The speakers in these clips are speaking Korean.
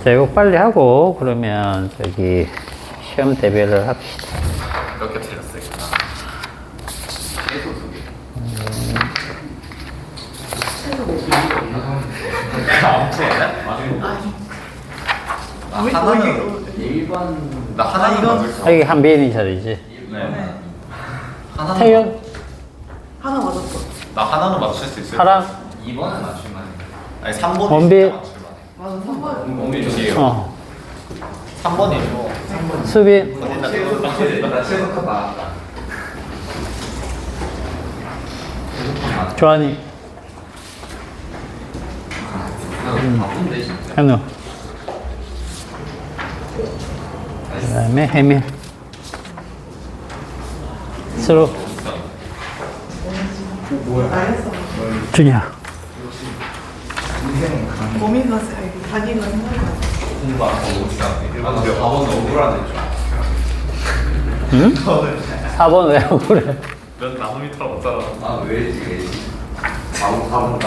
자, 이거 빨리 하고, 그러면, 저기, 시험 대비를 합시다. 몇 개 틀렸어요? 계속 두 개. 안 풀었네? 나 하나는 일반. 나 하나는 맞을 수. 여기 한비인이 자리지. 네. 하나는 태연? 하나 맞았어. 나 하나는 맞출 수 있어요. 하랑? 2번은 맞출만 해. 아니 3번이 원빈? 맞출만 해. 맞아, 3번. 원빈이에요. 어. 3번이죠. 수빈? 나 최소카 나왔다. 조한이? 바쁜데 진짜. 현우? 그 다음에 혜민? 스루? 나였어. 준이야? 고민 가서 다니는 거 생각이 나. 공부 안 하고 못 시작해. 아, 근데 4번은 억울하네. 응? 4번 왜 그래? 몇 나노미터 없잖아. 아, 왜지? 4번가.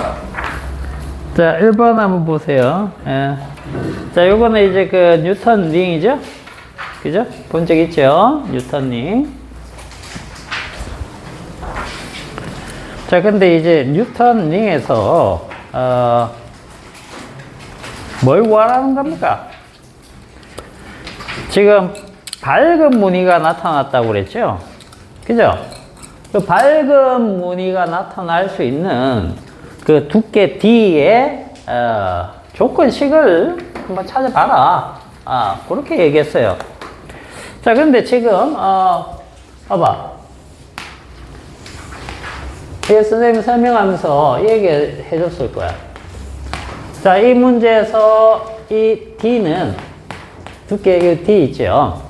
자, 1번 한번 보세요. 예. 자, 요거는 이제 그 뉴턴 링이죠? 그죠? 본 적 있죠? 뉴턴 링. 자, 근데 이제 뉴턴 링에서, 뭘 구하라는 겁니까? 지금 밝은 무늬가 나타났다고 그랬죠? 그죠? 그 밝은 무늬가 나타날 수 있는 그 두께 D의 조건식을 한번 찾아봐라. 그렇게 얘기했어요. 자, 근데 지금, 봐봐. 이게 선생님이 설명하면서 얘기해 줬을 거야. 자, 이 문제에서 이 D는 두께 이 D 있죠.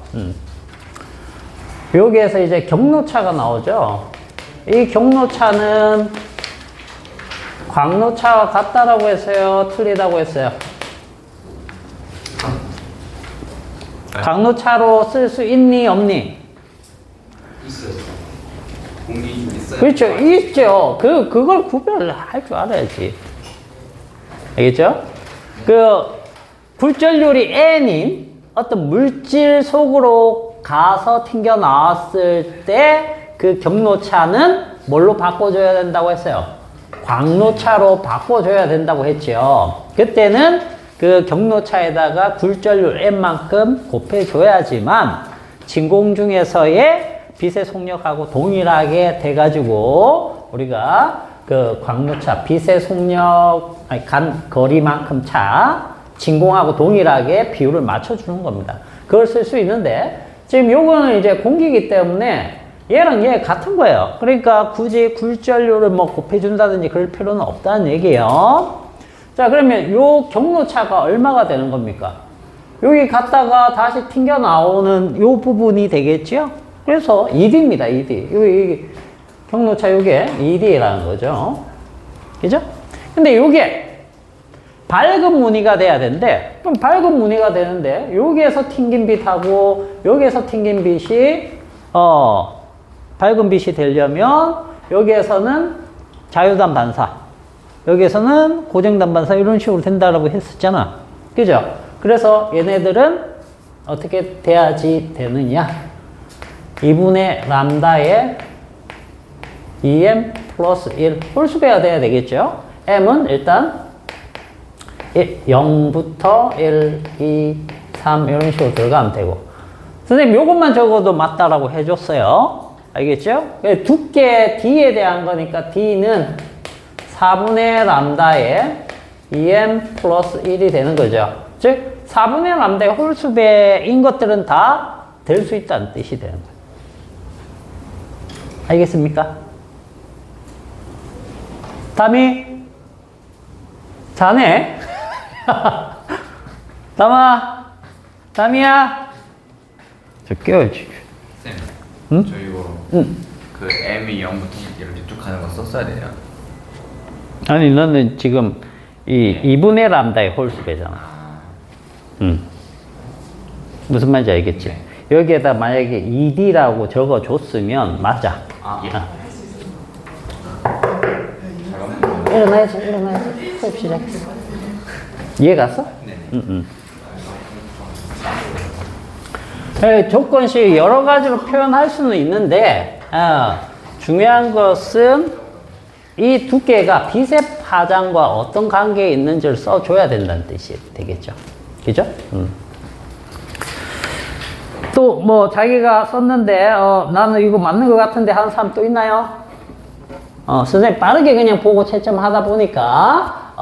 여기에서 이제 경로차가 나오죠. 이 경로차는 광로차와 같다라고 했어요? 틀리다고 했어요? 광로차로 쓸 수 있니? 없니? 있어요. 공기 있어요. 그렇죠. 있죠. 그걸 구별할 줄 알아야지. 알겠죠? 그 굴절률이 N인 어떤 물질 속으로 가서 튕겨 나왔을 때 그 경로차는 뭘로 바꿔줘야 된다고 했어요? 광로차로 바꿔줘야 된다고 했죠. 그때는 그 경로차에다가 굴절률 N만큼 곱해줘야지만 진공 중에서의 빛의 속력하고 동일하게 돼가지고 우리가 그 광로차 빛의 속력 간 거리만큼 차 진공하고 동일하게 비율을 맞춰주는 겁니다. 그걸 쓸 수 있는데 지금 요거는 이제 공기이기 때문에 얘랑 얘 같은 거예요. 그러니까 굳이 굴절률을 뭐 곱해준다든지 그럴 필요는 없다는 얘기예요. 자, 그러면 요 경로차가 얼마가 되는 겁니까? 여기 갔다가 다시 튕겨 나오는 요 부분이 되겠죠? 그래서 2D입니다, 2D. 여기 경로차 요게 2D라는 거죠. 그죠? 근데 요게 밝은 무늬가 돼야 되는데, 그럼 밝은 무늬가 되는데, 여기에서 튕긴 빛하고, 여기에서 튕긴 빛이, 밝은 빛이 되려면, 여기에서는 자유단 반사, 여기에서는 고정단 반사, 이런 식으로 된다라고 했었잖아. 그죠? 그래서 얘네들은 어떻게 돼야지 되느냐? 2분의 람다의 2m 플러스 1 홀수배가 돼야 되겠죠? m은 일단 0부터 1, 2, 3 이런 식으로 들어가면 되고 선생님 요것만 적어도 맞다라고 해줬어요. 알겠죠? 두께 D에 대한 거니까 D는 4분의 람다의 2m 플러스 1이 되는 거죠. 즉 4분의 람다의 홀수배인 것들은 다 될 수 있다는 뜻이 되는 거예요. 알겠습니까? 담이 자네? 담이야? 저 깨워야지. 쌤, 응? 저 이거 응. 그 M이 0부터 이렇게 쭉 가는 거 썼어야 돼요. 아니, 너는 지금 이 2분의 람다의 홀수배잖아. 무슨 말인지 알겠지? 네. 여기에다 만약에 2D라고 적어줬으면 맞아. 일어나야지. 수업 시작했어. 이해 갔어? 네. 응. 조건식 여러 가지로 표현할 수는 있는데, 중요한 것은 이 두께가 빛의 파장과 어떤 관계에 있는지를 써줘야 된다는 뜻이 되겠죠. 그죠? 또 뭐 자기가 썼는데 나는 이거 맞는 것 같은데 하는 사람 또 있나요? 선생님 빠르게 그냥 보고 채점하다 보니까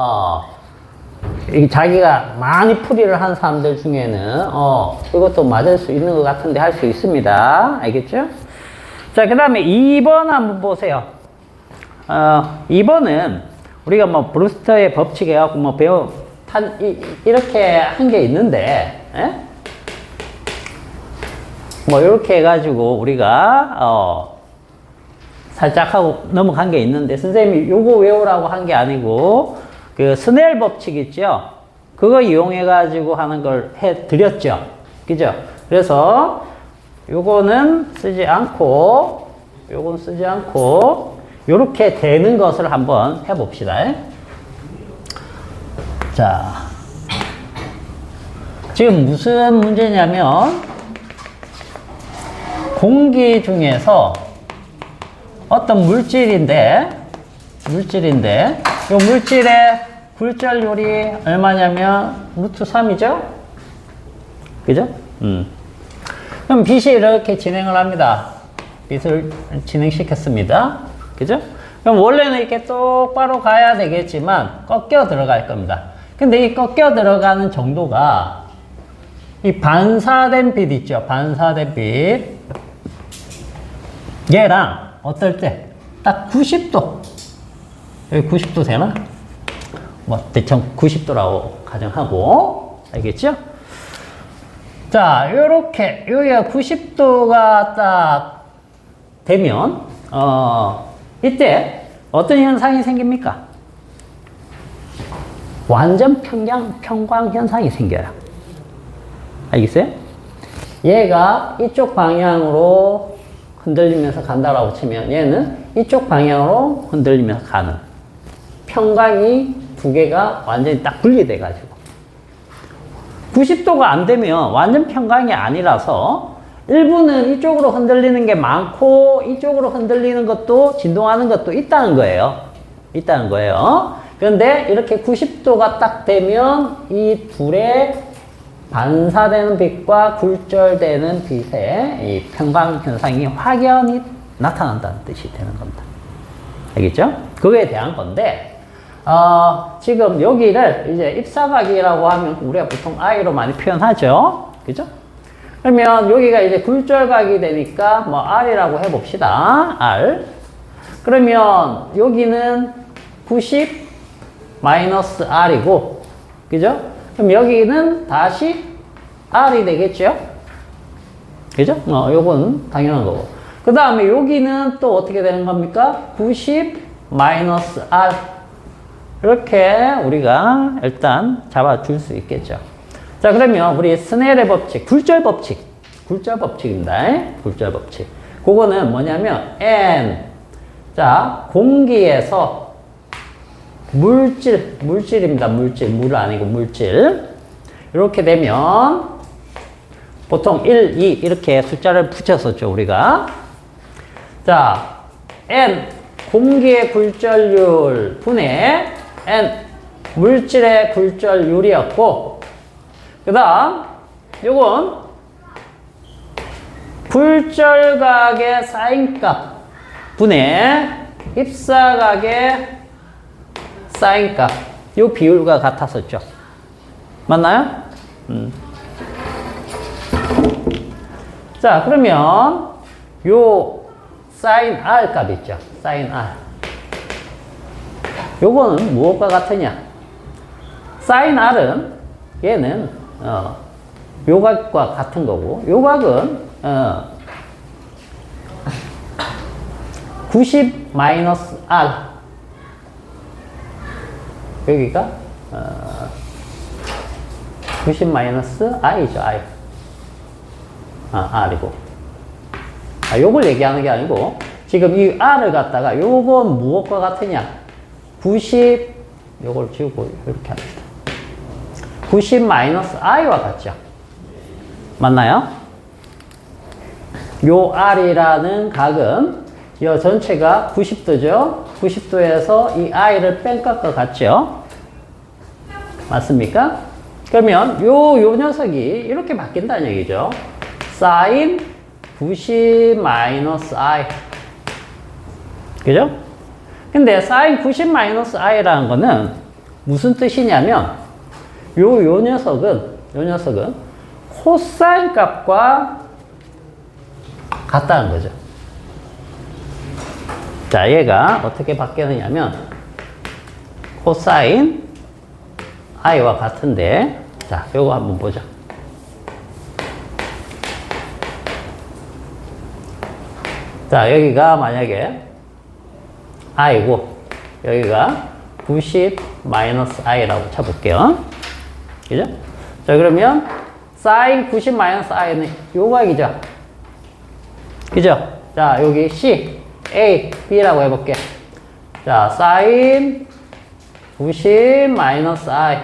자기가 많이 풀이를 한 사람들 중에는 이것도 맞을 수 있는 것 같은데 할 수 있습니다. 알겠죠? 자, 그 다음에 2번 한번 보세요. 2번은 우리가 뭐 브루스터의 법칙 해갖고 뭐 이렇게 한 게 있는데, 뭐 이렇게 해가지고 우리가 살짝 하고 넘어간 게 있는데, 선생님이 요거 외우라고 한 게 아니고 그 스넬 법칙 있죠? 그거 이용해가지고 하는 걸 해드렸죠? 그죠? 그래서 요거는 쓰지 않고 요건 쓰지 않고 요렇게 되는 것을 한번 해봅시다. 자, 지금 무슨 문제냐면 공기 중에서 어떤 물질인데 이 물질의 굴절율이 얼마냐면 루트 3이죠? 그죠? 그럼 빛이 이렇게 진행을 합니다. 빛을 진행시켰습니다. 그죠? 그럼 원래는 이렇게 똑바로 가야 되겠지만 꺾여 들어갈 겁니다. 근데 이 꺾여 들어가는 정도가 이 반사된 빛 있죠? 반사된 빛. 얘랑 어떨 때? 딱 90도. 여기 90도 되나? 뭐, 대충 90도라고 가정하고. 알겠죠? 자, 요렇게, 여기가 90도가 딱 되면, 이때 어떤 현상이 생깁니까? 완전 평광 현상이 생겨요. 알겠어요? 얘가 이쪽 방향으로 흔들리면서 간다라고 치면 얘는 이쪽 방향으로 흔들리면서 가는 평광이 두 개가 완전히 딱 분리돼 가지고 90도가 안 되면 완전 평광이 아니라서 일부는 이쪽으로 흔들리는 게 많고 이쪽으로 흔들리는 것도 진동하는 것도 있다는 거예요. 그런데 이렇게 90도가 딱 되면 이 둘의 반사되는 빛과 굴절되는 빛의 이 평광 현상이 확연히 나타난다는 뜻이 되는 겁니다. 알겠죠? 그거에 대한 건데, 지금 여기를 이제 입사각이라고 하면 우리가 보통 I로 많이 표현하죠? 그죠? 그러면 여기가 이제 굴절각이 되니까 뭐 R이라고 해봅시다. R. 그러면 여기는 90 마이너스 R이고, 그죠? 그럼 여기는 다시 R이 되겠죠? 그죠? 요건 당연한 거고. 그 다음에 여기는 또 어떻게 되는 겁니까? 90 마이너스 R. 이렇게 우리가 일단 잡아줄 수 있겠죠. 자, 그러면 우리 스넬의 법칙, 굴절 법칙입니다. 굴절 법칙. 그거는 뭐냐면, N. 자, 공기에서 물질입니다. 물 아니고 물질. 이렇게 되면 보통 1, 2 이렇게 숫자를 붙였었죠, 우리가. 자, N 공기의 굴절율 분의 N 물질의 굴절율이었고, 그 다음 요건 굴절각의 사인값 분의 입사각의 사인값, 요 비율과 같았었죠. 맞나요? 자, 그러면 요 사인 R 값 있죠. 사인 R. 요거는 무엇과 같으냐? 사인 R은 얘는 요각과 같은 거고, 요각은 90 마이너스 R. 여기가 90 마이너스 I죠, I. R이고. 요걸 얘기하는 게 아니고, 지금 이 R을 갖다가 요건 무엇과 같으냐? 90, 요걸 지우고 이렇게 합니다. 90 마이너스 I와 같죠? 맞나요? 요 R이라는 각은 이 전체가 90도죠. 90도에서 이 I를 뺀 값과 같죠. 맞습니까? 그러면 요 녀석이 이렇게 바뀐다는 얘기죠. sin 90 마이너스 I. 그죠? 근데 sin 90 마이너스 I라는 거는 무슨 뜻이냐면 요 녀석은 코사인 값과 같다는 거죠. 자, 얘가 어떻게 바뀌느냐면 코사인 i와 같은데, 자, 요거 한번 보자. 자, 여기가 만약에 i고 여기가 90 마이너스 i라고 쳐볼게요. 그죠? 자, 그러면 sin 90 마이너스 i는 요 각이죠. 그죠? 자, 여기 C, A, B라고 해볼게. 자, sin 90 마이너스 I.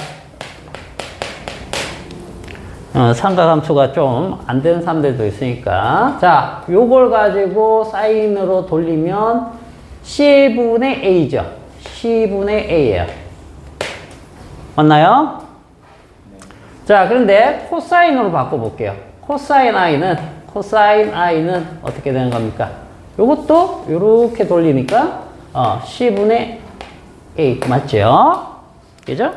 삼각함수가 좀 안 되는 사람들도 있으니까. 자, 요걸 가지고 사인으로 돌리면 C분의 A죠. C분의 A예요. 맞나요? 자, 그런데 코사인으로 바꿔볼게요. 코사인 I는 어떻게 되는 겁니까? 요것도 요렇게 돌리니까 C분의 A 맞죠? 그죠?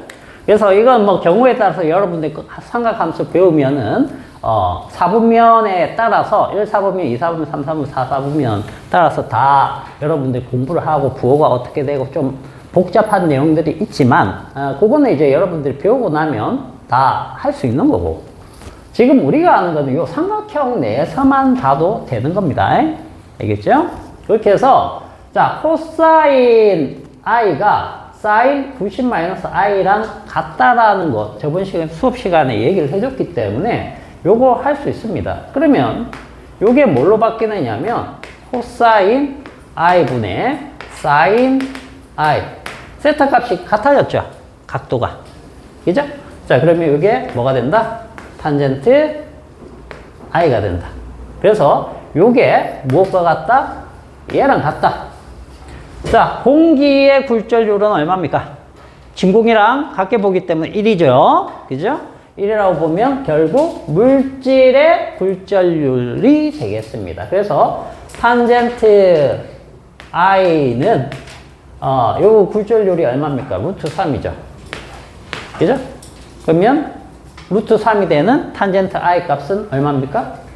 그래서 이건 뭐 경우에 따라서 여러분들 삼각함수 배우면은 4분면에 따라서 1사분면, 2사분면, 3사분면, 4사분면 따라서 다 여러분들 공부를 하고 부호가 어떻게 되고 좀 복잡한 내용들이 있지만 그거는 이제 여러분들이 배우고 나면 다 할 수 있는 거고, 지금 우리가 하는 거는 요 삼각형 내에서만 봐도 되는 겁니다. 알겠죠? 그렇게 해서 자, 코사인 i가 sin 90-i랑 같다라는 거 저번 시간 수업 시간에 얘기를 해줬기 때문에 요거 할 수 있습니다. 그러면 요게 뭘로 바뀌느냐면 코사인 i분의 sin i, 세타 값이 같아졌죠, 각도가. 그죠? 자, 그러면 요게 뭐가 된다? 탄젠트 i가 된다. 그래서 요게 무엇과 같다? 얘랑 같다. 자, 공기의 굴절률은 얼마입니까? 진공이랑 같게 보기 때문에 1이죠. 그죠? 1이라고 보면 결국 물질의 굴절률이 되겠습니다. 그래서 탄젠트 i는 요 굴절률이 얼마입니까? 루트 3이죠. 그죠? 그러면 루트 3이 되는 탄젠트 i 값은 얼마입니까?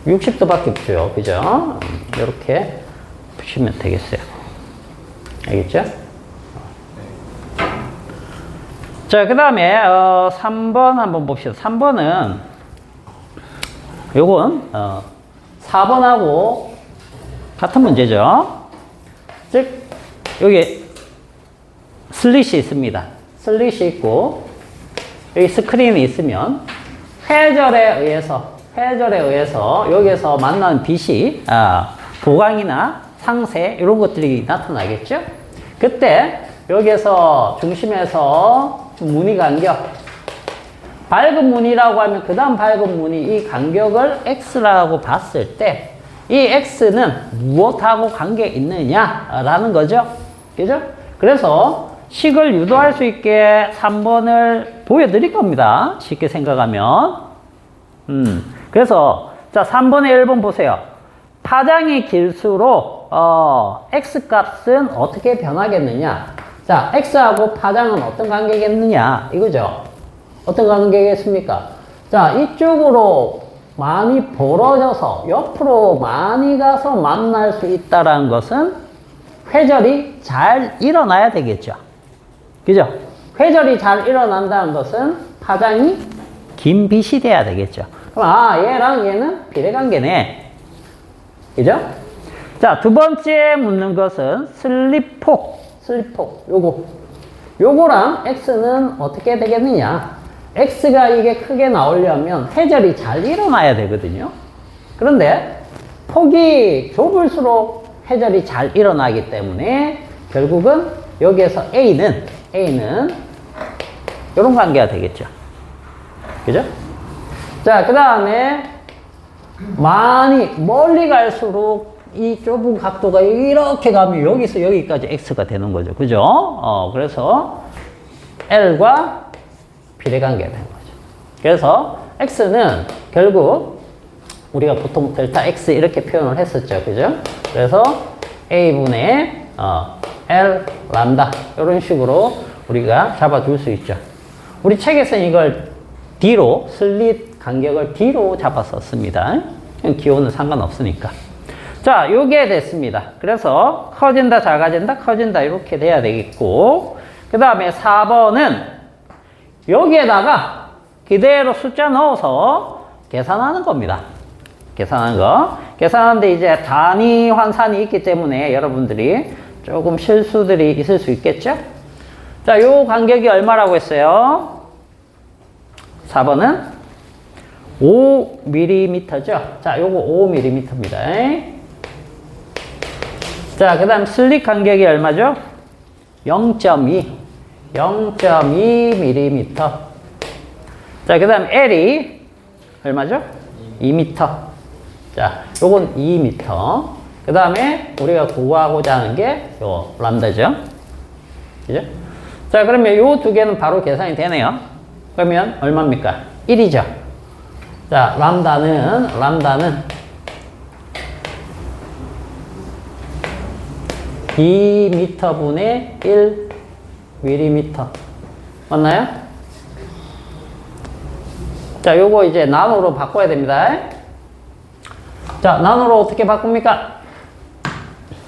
60도밖에 없죠. 그죠? 이렇게 보시면 되겠어요. 알겠죠? 자, 그 다음에 3번 한번 봅시다. 3번은 요건 4번하고 같은 문제죠. 즉 여기 슬릿이 있습니다. 슬릿이 있고 여기 스크린이 있으면 회절에 의해서 여기에서 만나는 빛이 보강이나 상세 이런 것들이 나타나겠죠. 그때 여기에서 중심에서 무늬 간격, 밝은 무늬라고 하면 그 다음 밝은 무늬 이 간격을 x라고 봤을 때 이 x는 무엇하고 관계 있느냐라는 거죠. 그죠? 그래서 식을 유도할 수 있게 3번을 보여드릴 겁니다. 쉽게 생각하면. 그래서 자, 3번에 1번 보세요. 파장이 길수록 x값은 어떻게 변하겠느냐. 자, x하고 파장은 어떤 관계겠느냐 이거죠. 어떤 관계겠습니까? 자, 이쪽으로 많이 벌어져서 옆으로 많이 가서 만날 수 있다는 것은 회절이 잘 일어나야 되겠죠. 그죠? 회절이 잘 일어난다는 것은 파장이 긴 빛이 돼야 되겠죠. 그럼 얘랑 얘는 비례관계네. 그죠? 자, 두 번째 묻는 것은 슬립폭. 요거랑 x는 어떻게 되겠느냐. x가 이게 크게 나오려면 회절이 잘 일어나야 되거든요. 그런데 폭이 좁을수록 회절이 잘 일어나기 때문에 결국은 여기에서 A는 이런 관계가 되겠죠. 그죠? 자, 그 다음에 많이 멀리 갈수록 이 좁은 각도가 이렇게 가면 여기서 여기까지 x가 되는 거죠. 그죠? 그래서 L과 비례관계가 되는 거죠. 그래서 x는 결국 우리가 보통 델타 x 이렇게 표현을 했었죠. 그죠? 그래서 a분의 L 람다 이런 식으로 우리가 잡아줄 수 있죠. 우리 책에서는 이걸 D로 슬릿 간격을 D로 잡았었습니다. 기호는 상관없으니까. 자, 요게 됐습니다. 그래서 커진다, 작아진다, 커진다 이렇게 돼야 되겠고, 그 다음에 4번은 여기에다가 그대로 숫자 넣어서 계산하는 겁니다. 계산하는 거. 계산하는데 이제 단위 환산이 있기 때문에 여러분들이 조금 실수들이 있을 수 있겠죠? 자, 요 간격이 얼마라고 했어요? 4번은 5mm죠? 자, 요거 5mm입니다. 자, 그 다음 슬릿 간격이 얼마죠? 0.2mm. 자, 그 다음 L이 얼마죠? 2m. 자, 요건 2m. 그 다음에 우리가 구하고자 하는 게 요 람다죠. 그죠? 자, 그러면 요 두 개는 바로 계산이 되네요. 그러면 얼마입니까? 1이죠. 자, 람다는 2m분의 1mm. 맞나요? 자, 요거 이제 나노로 바꿔야 됩니다. 자, 나노로 어떻게 바꿉니까?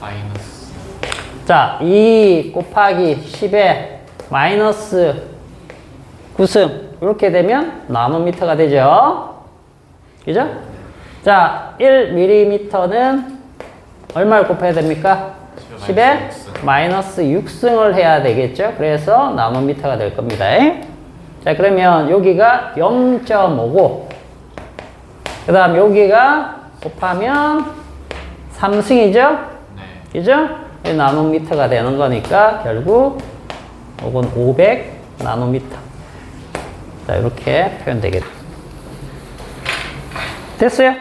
마이너스. 자, 2 곱하기 10에 마이너스 9승. 이렇게 되면 나노미터가 되죠. 그죠? 자, 1mm는 얼마를 곱해야 됩니까? 10에 마이너스 6승을 해야 되겠죠. 그래서 나노미터가 될 겁니다. 자, 그러면 여기가 0.5고, 그 다음 여기가 곱하면 3승이죠? 네. 그죠? 나노미터가 되는 거니까 결국 이건 500 나노미터. 자, 이렇게 표현되겠다. 됐어요?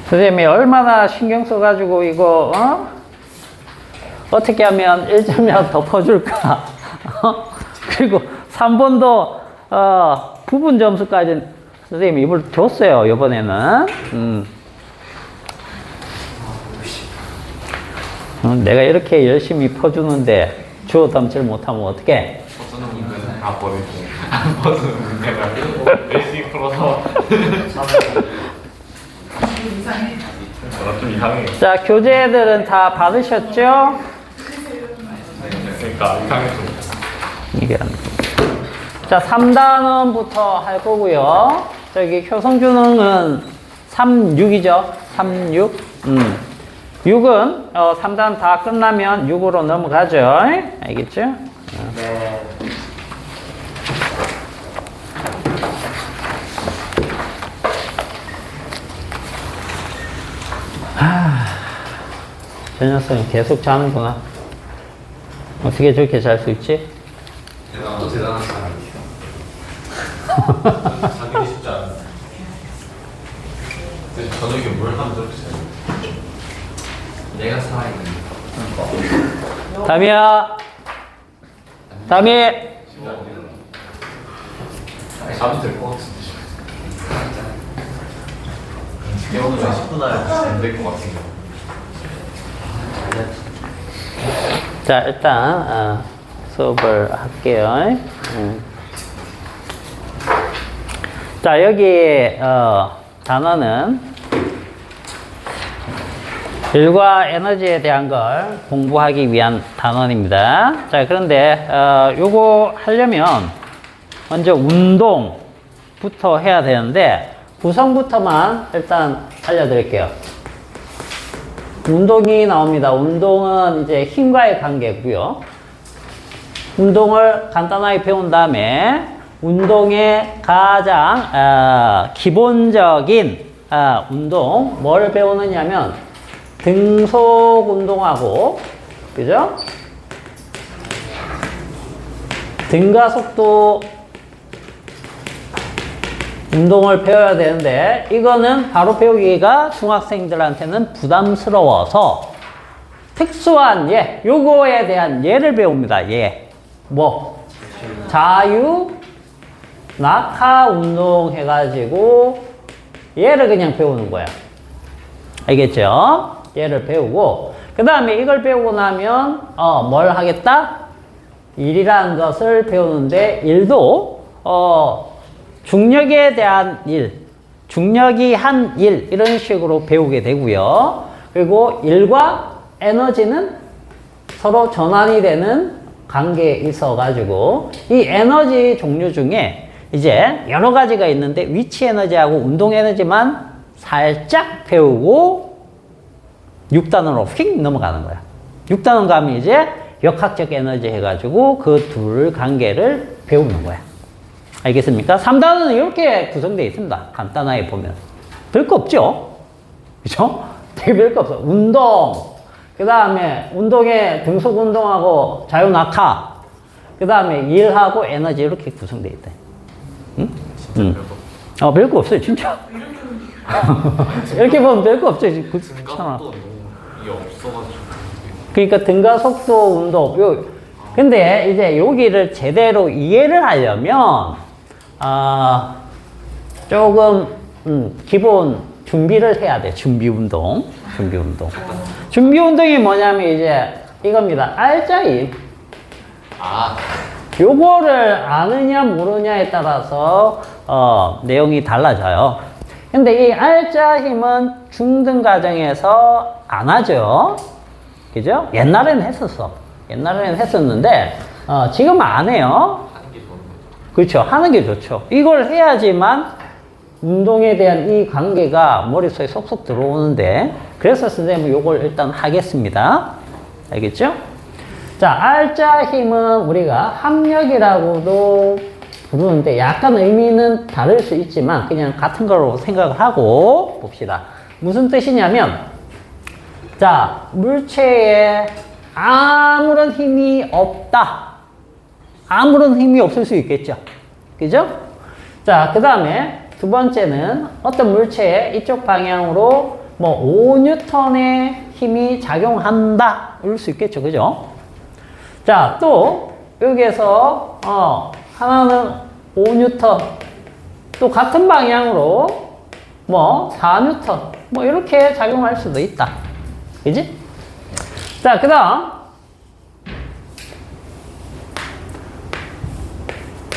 선생님이 얼마나 신경 써가지고 이거 어떻게 하면 1점이라도 더 퍼줄까? 그리고 3번도 부분 점수까지 선생님이 이걸 줬어요. 이번에는 내가 이렇게 열심히 퍼주는데 주워 담지를 못하면 어떡해? 퍼주는 문제는 다 버리고 안 퍼주는 문제는 열심히 풀어서 이상해. 좀 이상해. 자, 교재들은 다 받으셨죠? 그러니까 이상해서. 이게 안 돼. 자, 3단원부터 할 거고요. 저기 효성준응은 36이죠? 36. 6은 3단 다 끝나면 6으로 넘어가죠. 알겠죠? 네. 저 녀석은 계속 자는구나. 어떻게 저렇게 잘 수 있지? 또 대단한 사람이에요. 사귀기 쉽지 않아. 근데 저녁에 뭘 하면 저렇게 잘 내가 살아있는 담이야. 담이. 잡이 될것 같은데. 오늘 10분 안에 안될것 같은데. 자, 일단 수업을 할게요. 자, 여기 단어는 질과 에너지에 대한 걸 공부하기 위한 단원입니다. 자, 그런데 요거 하려면 먼저 운동부터 해야 되는데 구성부터만 일단 알려드릴게요. 운동이 나옵니다. 운동은 이제 힘과의 관계고요. 운동을 간단하게 배운 다음에 운동의 가장 기본적인 운동 뭘 배우느냐면 등속 운동하고, 그죠? 등가속도 운동을 배워야 되는데 이거는 바로 배우기가 중학생들한테는 부담스러워서 특수한 예, 요거에 대한 예를 배웁니다. 예. 뭐 자유 낙하 운동 해가지고 얘를 그냥 배우는 거야. 알겠죠? 얘를 배우고 그 다음에 이걸 배우고 나면 뭘 하겠다? 일이라는 것을 배우는데 일도 중력에 대한 일, 중력이 한 일 이런 식으로 배우게 되고요. 그리고 일과 에너지는 서로 전환이 되는 관계에 있어 가지고 이 에너지 종류 중에 이제 여러 가지가 있는데 위치 에너지하고 운동 에너지만 살짝 배우고 6단으로 휙 넘어가는 거야. 6단원 가면 이제 역학적 에너지 해가지고 그 둘 관계를 배우는 거야. 알겠습니까? 3단원은 이렇게 구성되어 있습니다. 간단하게 보면. 별거 없죠? 그죠? 되게 별거 없어. 운동, 그 다음에 운동에 등속 운동하고 자유낙하, 그 다음에 일하고 에너지 이렇게 구성되어 있다. 응? 응. 별거 없어요, 진짜. 이렇게 보면 별거 없죠. 그렇잖아. 등가속도 이게 없어가지고. 그러니까 등가속도 운동. 근데 이제 여기를 제대로 이해를 하려면, 조금, 기본 준비를 해야 돼. 준비 운동. 준비 운동이 뭐냐면 이제 이겁니다. 알짜임. 요거를 아느냐 모르냐에 따라서 내용이 달라져요. 근데 이 알짜 힘은 중등 과정에서 안 하죠. 그죠? 옛날에는 했었는데 지금은 안 해요. 하는 게 좋은 거죠. 그렇죠. 하는 게 좋죠. 이걸 해야지만 운동에 대한 이 관계가 머릿속에 쏙쏙 들어오는데 그래서 선생님은 요걸 일단 하겠습니다. 알겠죠? 자, 알짜 힘은 우리가 합력이라고도 부르는데 약간 의미는 다를 수 있지만 그냥 같은 거로 생각을 하고 봅시다. 무슨 뜻이냐면 자, 물체에 아무런 힘이 없다. 아무런 힘이 없을 수 있겠죠. 그죠? 자, 그 다음에 두 번째는 어떤 물체에 이쪽 방향으로 뭐 5N의 힘이 작용한다. 이럴 수 있겠죠. 그죠? 자, 또 여기에서 하나는 5N, 또 같은 방향으로 뭐 4N, 뭐 이렇게 작용할 수도 있다. 그지? 자, 그 다음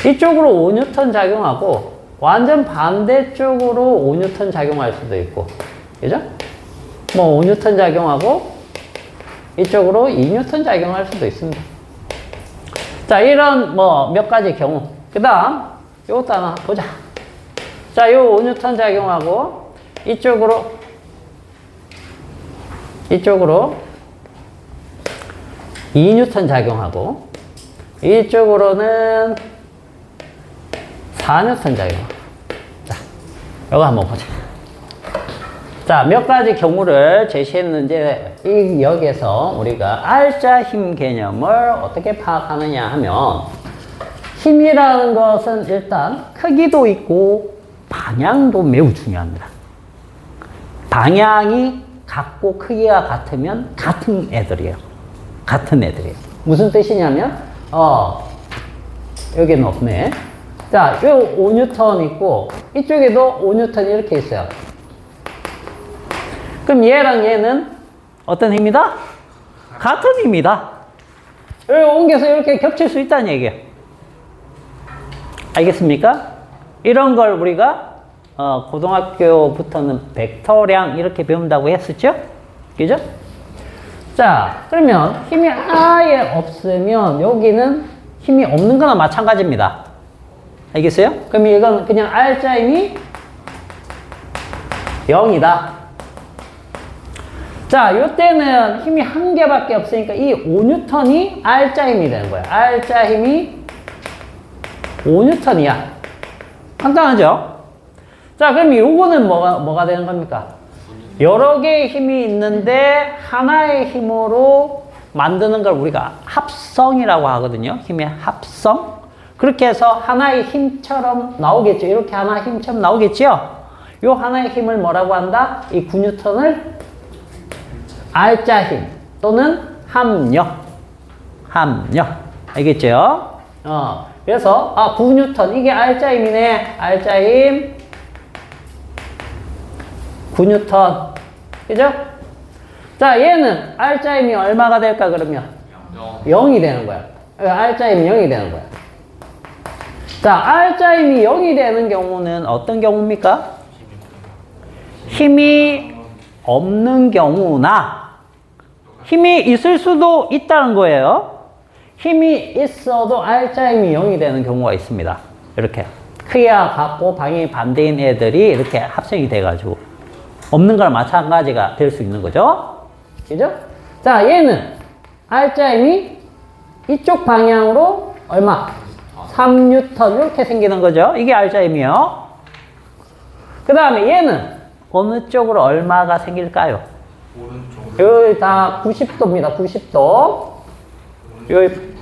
이쪽으로 5N 작용하고 완전 반대쪽으로 5N 작용할 수도 있고, 그죠? 뭐 5N 작용하고 이쪽으로 2N 작용할 수도 있습니다. 자, 이런 뭐 몇 가지 경우. 그 다음 요것도 하나 보자. 자, 요 5N 작용하고 이쪽으로 2N 작용하고 이쪽으로는 4N 작용. 자, 요거 한번 보자. 자, 몇 가지 경우를 제시했는데 여기에서 우리가 알짜 힘 개념을 어떻게 파악하느냐 하면 힘이라는 것은 일단 크기도 있고 방향도 매우 중요합니다. 방향이 같고 크기가 같으면 같은 애들이에요. 무슨 뜻이냐면 여기는 없네. 자, 요 5N 있고 이쪽에도 5N 이렇게 있어요. 그럼 얘랑 얘는 어떤 힘이다? 같은 힘이다. 여기 옮겨서 이렇게 겹칠 수 있다는 얘기예요. 알겠습니까? 이런 걸 우리가 고등학교부터는 벡터량 이렇게 배운다고 했었죠? 그죠? 자, 그러면 힘이 아예 없으면 여기는 힘이 없는 거나 마찬가지입니다. 알겠어요? 그럼 이건 그냥 알짜 힘이 0이다. 자, 요때는 힘이 한 개밖에 없으니까 이 5N이 알짜 힘이 되는 거야. 알짜 힘이 5N이야. 간단하죠? 자, 그럼 요거는 뭐가 되는 겁니까? 여러 개의 힘이 있는데 하나의 힘으로 만드는 걸 우리가 합성이라고 하거든요. 힘의 합성. 그렇게 해서 하나의 힘처럼 나오겠죠. 이렇게 하나의 힘처럼 나오겠죠. 요 하나의 힘을 뭐라고 한다? 이 9N을 R자 힘 또는 합력. 알겠죠? 그래서 9N 이게 R자 힘이네. R자 힘 9N. 그죠? 자, 얘는 R자 힘이 얼마가 될까 그러면? 0이 되는 거야. R자 힘이 0이 되는 거야. 자, R자 힘이 0이 되는 경우는 어떤 경우입니까? 힘이 없는 경우나 힘이 있을 수도 있다는 거예요. 힘이 있어도 R자 힘이 0이 되는 경우가 있습니다. 이렇게 크기가 같고 방향이 반대인 애들이 이렇게 합성이 돼가지고 없는 거랑 마찬가지가 될 수 있는 거죠. 그죠? 자, 얘는 R자 힘이 이쪽 방향으로 얼마? 3N 이렇게 생기는 거죠. 이게 R자 힘이요. 그 다음에 얘는 어느 쪽으로 얼마가 생길까요? 오른쪽. 여기 다 90도입니다. 90도. 여기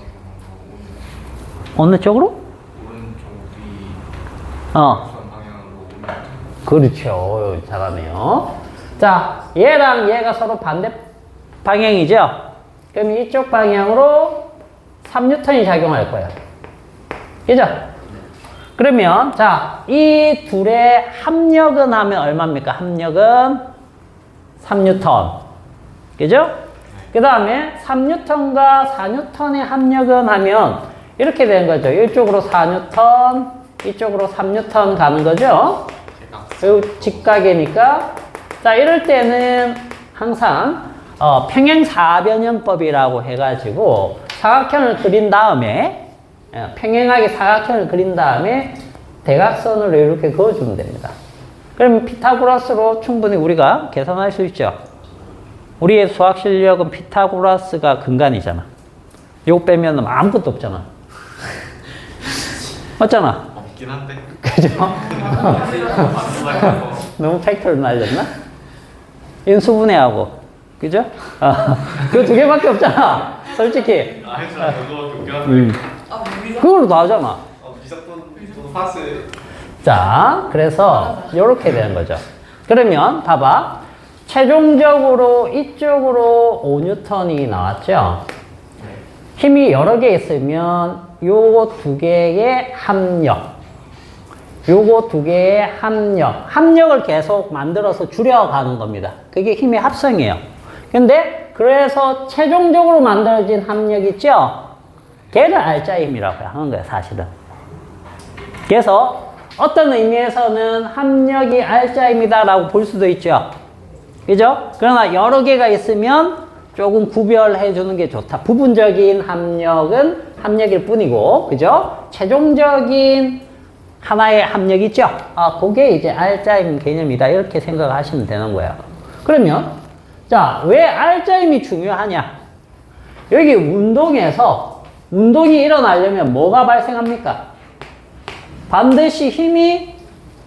어느 쪽으로? 오른쪽이 어. 방향으로. 그렇죠. 잘하네요. 자, 얘랑 얘가 서로 반대 방향이죠? 그럼 이쪽 방향으로 3N이 작용할 거예요. 그죠? 그러면, 자, 이 둘의 합력은 하면 얼마입니까? 합력은 3N. 그죠? 그 다음에 3N과 4N의 합력은 하면 이렇게 되는 거죠. 이쪽으로 4N, 이쪽으로 3N 가는 거죠. 그리고 직각이니까. 자, 이럴 때는 항상 평행사변형법이라고 해가지고 사각형을 그린 다음에 평행하게 사각형을 그린 다음에 대각선으로 이렇게 그어주면 됩니다. 그러면 피타고라스로 충분히 우리가 계산할 수 있죠. 우리의 수학 실력은 피타고라스가 근간이잖아. 요거 빼면 아무것도 없잖아. 맞잖아. 없긴 한데. 그죠? 너무 팩트를 날렸나? 인수분해하고. 그죠? 그 두 개밖에 없잖아. 솔직히. 했잖아. 그거밖에 없긴 한데. 그걸로 다 하잖아. 미적분 파스. 자, 그래서 이렇게 되는 거죠. 그러면 봐봐. 최종적으로 이쪽으로 5N이 나왔죠. 힘이 여러 개 있으면 요거 두 개의 합력, 요거 두 개의 합력을 계속 만들어서 줄여가는 겁니다. 그게 힘의 합성이에요. 근데 그래서 최종적으로 만들어진 합력 있죠? 걔를 R자 힘이라고 하는 거예요, 사실은. 그래서 어떤 의미에서는 합력이 R자 힘이다라고 볼 수도 있죠. 그죠? 그러나 여러 개가 있으면 조금 구별해 주는 게 좋다. 부분적인 합력은 합력일 뿐이고, 그죠? 최종적인 하나의 합력이 있죠? 그게 이제 R자임 개념이다. 이렇게 생각하시면 되는 거예요. 그러면, 자, 왜 R자임이 중요하냐? 여기 운동에서, 운동이 일어나려면 뭐가 발생합니까? 반드시 힘이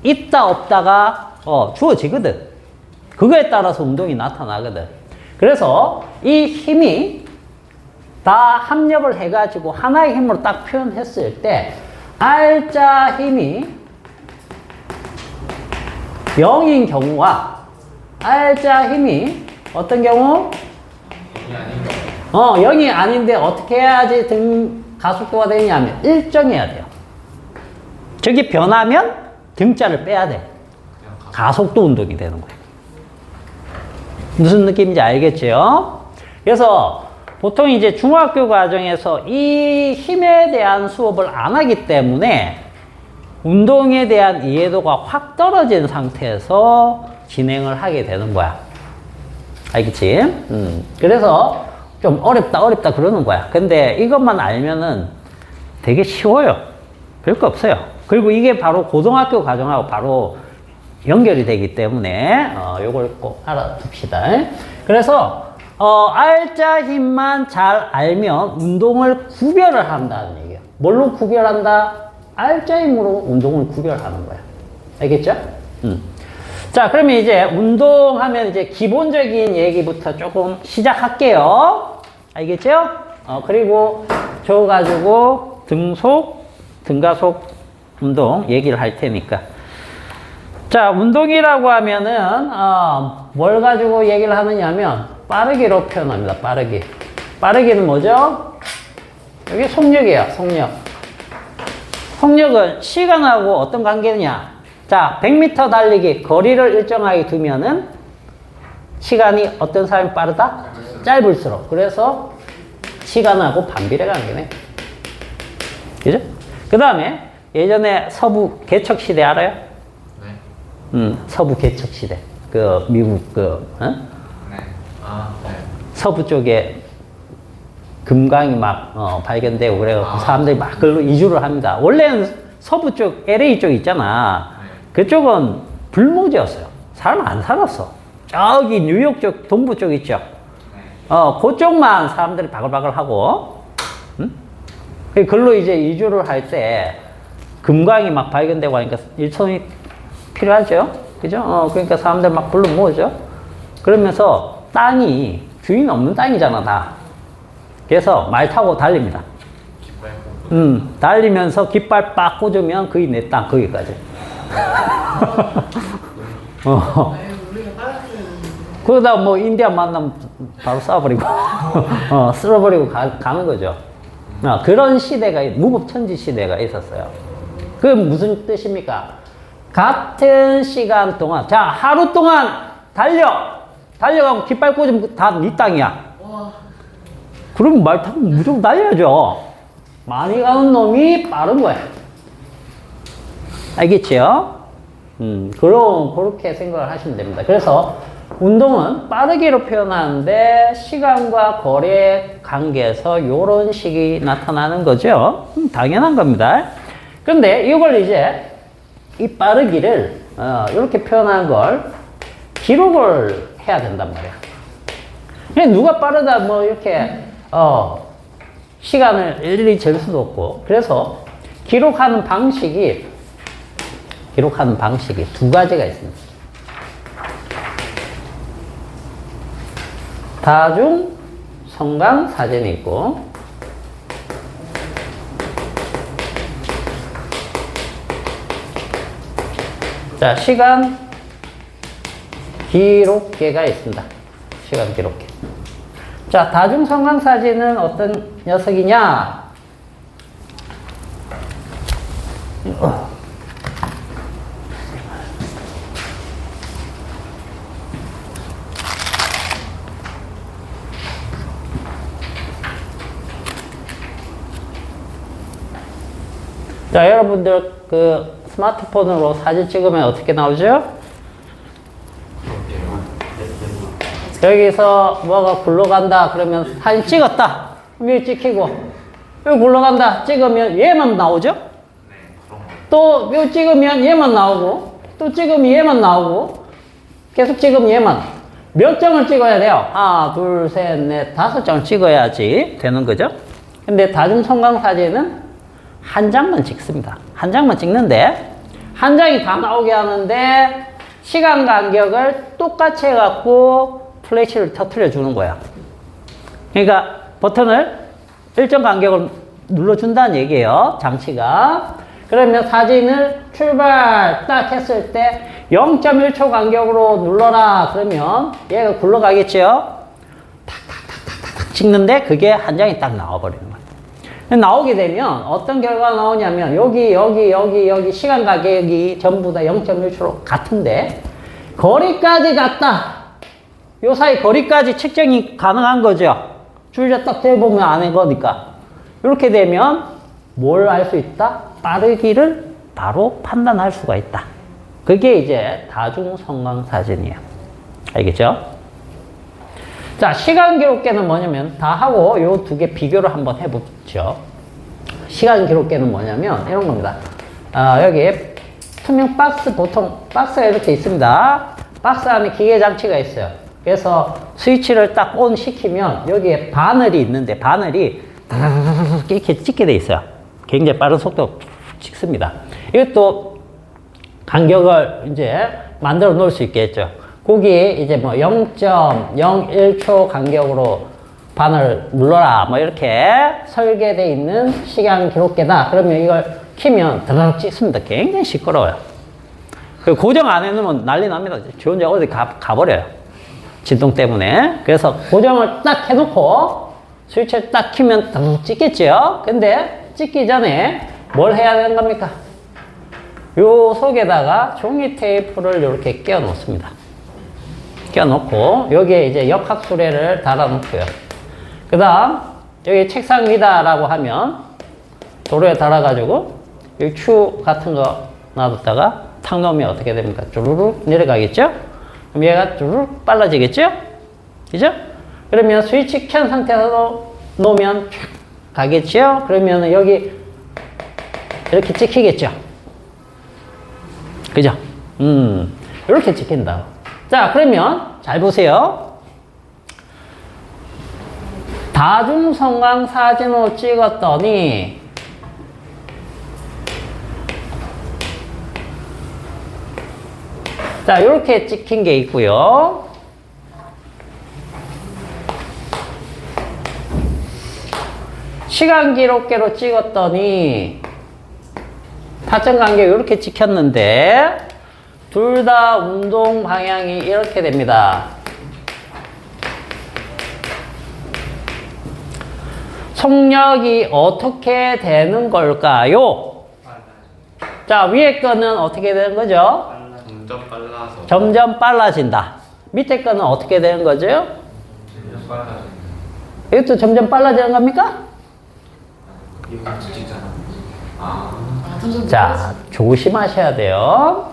있다, 없다가, 주어지거든. 그거에 따라서 운동이 나타나거든. 그래서 이 힘이 다 합력을 해가지고 하나의 힘으로 딱 표현했을 때 R자 힘이 0인 경우와 R자 힘이 어떤 경우? 0이 아닌데 어떻게 해야지 가속도가 되냐면 일정해야 돼요. 저기 변하면 등자를 빼야 돼. 가속도 운동이 되는 거예요. 무슨 느낌인지 알겠죠? 그래서 보통 이제 중학교 과정에서 이 힘에 대한 수업을 안 하기 때문에 운동에 대한 이해도가 확 떨어진 상태에서 진행을 하게 되는 거야. 알겠지? 그래서 좀 어렵다 그러는 거야. 근데 이것만 알면은 되게 쉬워요. 별거 없어요. 그리고 이게 바로 고등학교 과정하고 바로 연결이 되기 때문에 요걸 꼭 알아둡시다. 그래서 R자 힘만 잘 알면 운동을 구별을 한다는 얘기예요. 뭘로 구별한다? R자 힘으로 운동을 구별하는 거야. 알겠죠? 자, 그러면 이제 운동하면 이제 기본적인 얘기부터 조금 시작할게요. 알겠죠? 그리고 저 가지고 등속 등가속 운동 얘기를 할 테니까. 자, 운동이라고 하면은, 뭘 가지고 얘기를 하느냐면, 빠르기로 표현합니다. 빠르기. 빠르기는 뭐죠? 여기 속력이에요. 속력. 속력은 시간하고 어떤 관계냐? 자, 100m 달리기, 거리를 일정하게 두면은, 시간이 어떤 사람이 빠르다? 짧을수록. 그래서, 시간하고 반비례 관계네. 그죠? 그 다음에, 예전에 서부 개척시대 알아요? 서부 개척시대. 그, 미국, 네. 아, 네. 서부 쪽에 금강이 막, 발견되고 그래갖고 사람들이 막 그걸로 이주를 합니다. 원래는 서부 쪽, LA 쪽 있잖아. 네. 그쪽은 불모지였어요. 사람 안 살았어. 저기 뉴욕 쪽, 동부 쪽 있죠. 네. 그쪽만 사람들이 바글바글 하고, 그걸로 이제 이주를 할 때 금강이 막 발견되고 하니까 일손이 필요하죠. 그죠? 그러니까 사람들 막 불러 모으죠. 그러면서 땅이 주인 없는 땅이잖아, 다. 그래서 말 타고 달립니다. 깃발 꽂고. 달리면서 깃발 빡 꽂으면 그게 내 땅, 거기까지. 아유, 우리가 따라줘야 되는데. 그러다 뭐 인디안 만나면 바로 쏴버리고, 쓸어버리고 가는 거죠. 그런 시대가, 무법천지 시대가 있었어요. 그게 무슨 뜻입니까? 같은 시간 동안, 자, 하루 동안 달려가고 깃발 꽂으면 다 네 땅이야. 와, 그럼 말 타고 무조건 달려야죠. 많이 가는 놈이 빠른 거야. 알겠지요? 그렇게 생각을 하시면 됩니다. 그래서 운동은 빠르기로 표현하는데 시간과 거리의 관계에서 이런 식이 나타나는 거죠. 당연한 겁니다. 그런데 이걸 이제 이 빠르기를 이렇게 표현한 걸 기록을 해야 된단 말이야. 그냥 누가 빠르다 뭐 이렇게 시간을 일일이 잴 수도 없고, 그래서 기록하는 방식이 두 가지가 있습니다. 다중 성강 사진이 있고, 자, 시간 기록계가 있습니다. 시간 기록계. 자, 다중 성강 사진은 어떤 녀석이냐? 자, 여러분들 그 스마트폰으로 사진 찍으면 어떻게 나오죠? 여기서 뭐가 굴러간다 그러면 사진 찍었다. 위에 찍히고, 여기 굴러간다 찍으면 얘만 나오죠? 네, 그런 거. 또 여기 찍으면 얘만 나오고, 또 찍으면 얘만 나오고, 계속 찍으면 얘만. 몇 장을 찍어야 돼요? 하나, 둘, 셋, 넷, 5장을 찍어야지 되는 거죠? 근데 다중 성강 사진은 한 장만 찍습니다. 한 장만 찍는데, 한 장이 다 나오게 하는데, 시간 간격을 똑같이 해갖고, 플래시를 터트려 주는 거야. 그러니까, 버튼을 일정 간격을 눌러준다는 얘기예요. 장치가. 그러면 사진을 출발 딱 했을 때, 0.1초 간격으로 눌러라. 그러면 얘가 굴러가겠죠? 탁탁탁탁탁 찍는데, 그게 한 장이 딱 나와버리는 거야. 나오게 되면 어떤 결과가 나오냐면 여기 시간 가격이 전부 다 0.1초로 같은데 거리까지 갔다. 요 사이 거리까지 측정이 가능한 거죠. 줄자 딱 대보면 아는 거니까. 이렇게 되면 뭘 알 수 있다? 빠르기를 바로 판단할 수가 있다. 그게 이제 다중성강 사진이에요. 알겠죠? 자, 시간 기록계는 뭐냐면 다 하고 요 두 개 비교를 한번 해보죠. 시간 기록계는 뭐냐면 이런 겁니다. 여기 투명 박스, 보통 박스가 이렇게 있습니다. 박스 안에 기계 장치가 있어요. 그래서 스위치를 딱 ON 시키면 여기에 바늘이 있는데 바늘이 이렇게 찍게 돼 있어요. 굉장히 빠른 속도로 찍습니다. 이것도 간격을 이제 만들어 놓을 수 있겠죠. 거기에 이제 뭐 0.01초 간격으로 바늘 눌러라 뭐 이렇게 설계되어 있는 시간 기록계다. 그러면 이걸 키면 드르륵 찍습니다. 굉장히 시끄러워요. 그 고정 안 해놓으면 난리 납니다. 지 혼자 어디 가버려요. 진동 때문에. 그래서 고정을 딱 해놓고 스위치를 딱 키면 드르륵 찍겠죠. 근데 찍기 전에 뭘 해야 되는 겁니까? 요 속에다가 종이 테이프를 이렇게 끼워 놓습니다. 끼워 놓고 여기에 이제 역학수레를 달아 놓고요. 그 다음 여기 책상 위다라고 하면 도로에 달아가지고 여기 추 같은 거 놔뒀다가 탁 놓으면 어떻게 됩니까? 쭈루룩 내려가겠죠? 그럼 얘가 쭈루룩 빨라지겠죠? 그죠? 그러면 스위치 켠 상태에서 놓으면 쫙 가겠죠? 그러면 여기 이렇게 찍히겠죠? 그죠? 이렇게 찍힌다. 자, 그러면 잘 보세요. 다중성광 사진으로 찍었더니 자, 이렇게 찍힌 게 있고요. 시간 기록계로 찍었더니 타점 간격 이렇게 찍혔는데 둘 다 운동 방향이 이렇게 됩니다. 속력이 어떻게 되는 걸까요? 자, 위에 거는 어떻게 되는 거죠? 점점 빨라서. 점점 빨라진다. 밑에 거는 어떻게 되는 거죠? 점점 빨라져. 이것도 점점 빨라지는 겁니까? 이거 딱 찍잖아. 아. 자, 조심하셔야 돼요.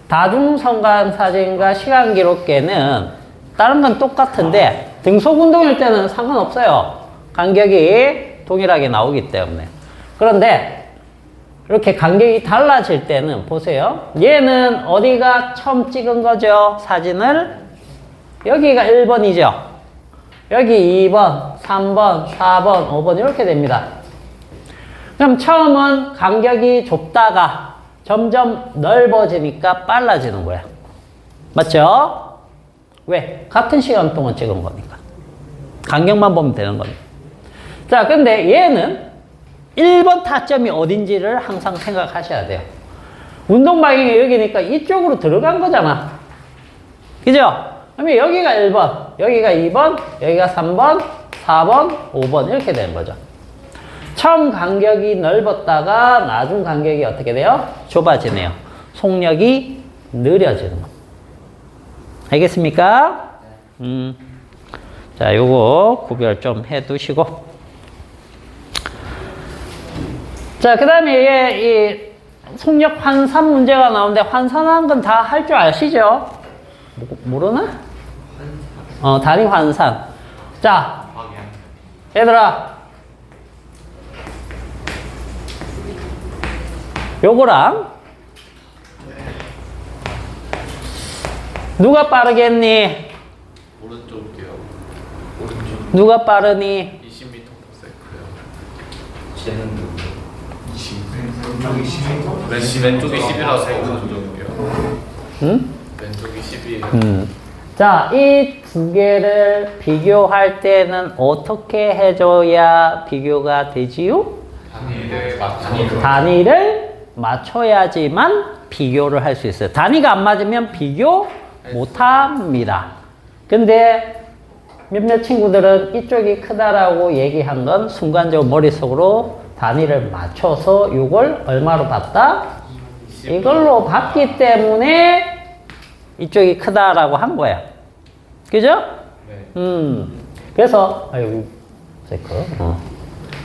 다중성광 사진과 시간 기록계는 다른 건 똑같은데 등속 운동일 때는 상관없어요. 간격이 동일하게 나오기 때문에. 그런데 이렇게 간격이 달라질 때는 보세요. 얘는 어디가 처음 찍은 거죠? 사진을 여기가 1번이죠. 여기 2번, 3번, 4번, 5번 이렇게 됩니다. 그럼 처음은 간격이 좁다가 점점 넓어지니까 빨라지는 거야. 맞죠? 왜? 같은 시간 동안 찍은 거니까. 간격만 보면 되는 겁니다. 자, 근데 얘는 1번 타점이 어딘지를 항상 생각하셔야 돼요. 운동 방향이 여기니까 이쪽으로 들어간 거잖아. 그죠? 그러면 여기가 1번, 여기가 2번, 여기가 3번, 4번, 5번 이렇게 되는 거죠. 처음 간격이 넓었다가 나중 간격이 어떻게 돼요? 좁아지네요. 속력이 느려지는 겁니다. 알겠습니까? 자, 요거 구별 좀 해 두시고. 자, 그 다음에 이 속력 환산 문제가 나오는데 환산하는 건 다 할 줄 아시죠? 모르나? 단위 환산. 자, 얘들아. 요거랑 누가 빠르겠니? 오른쪽이요. 오른쪽. 누가 빠르니? 20m/s요. 쟤는 20. 왼쪽이 10이라서 오른쪽이요. 응? 왼쪽이 10이에요. 자, 이 두 개를 비교할 때는 어떻게 해줘야 비교가 되지요? 단위를 맞춰야지만 비교를 할 수 있어요. 단위가 안 맞으면 비교 못 합니다. 근데 몇몇 친구들은 이쪽이 크다라고 얘기한 건 순간적으로 머릿속으로 단위를 맞춰서 이걸 얼마로 봤다? 이걸로 봤기 때문에 이쪽이 크다라고 한 거야. 그죠? 네. 그래서, 아유,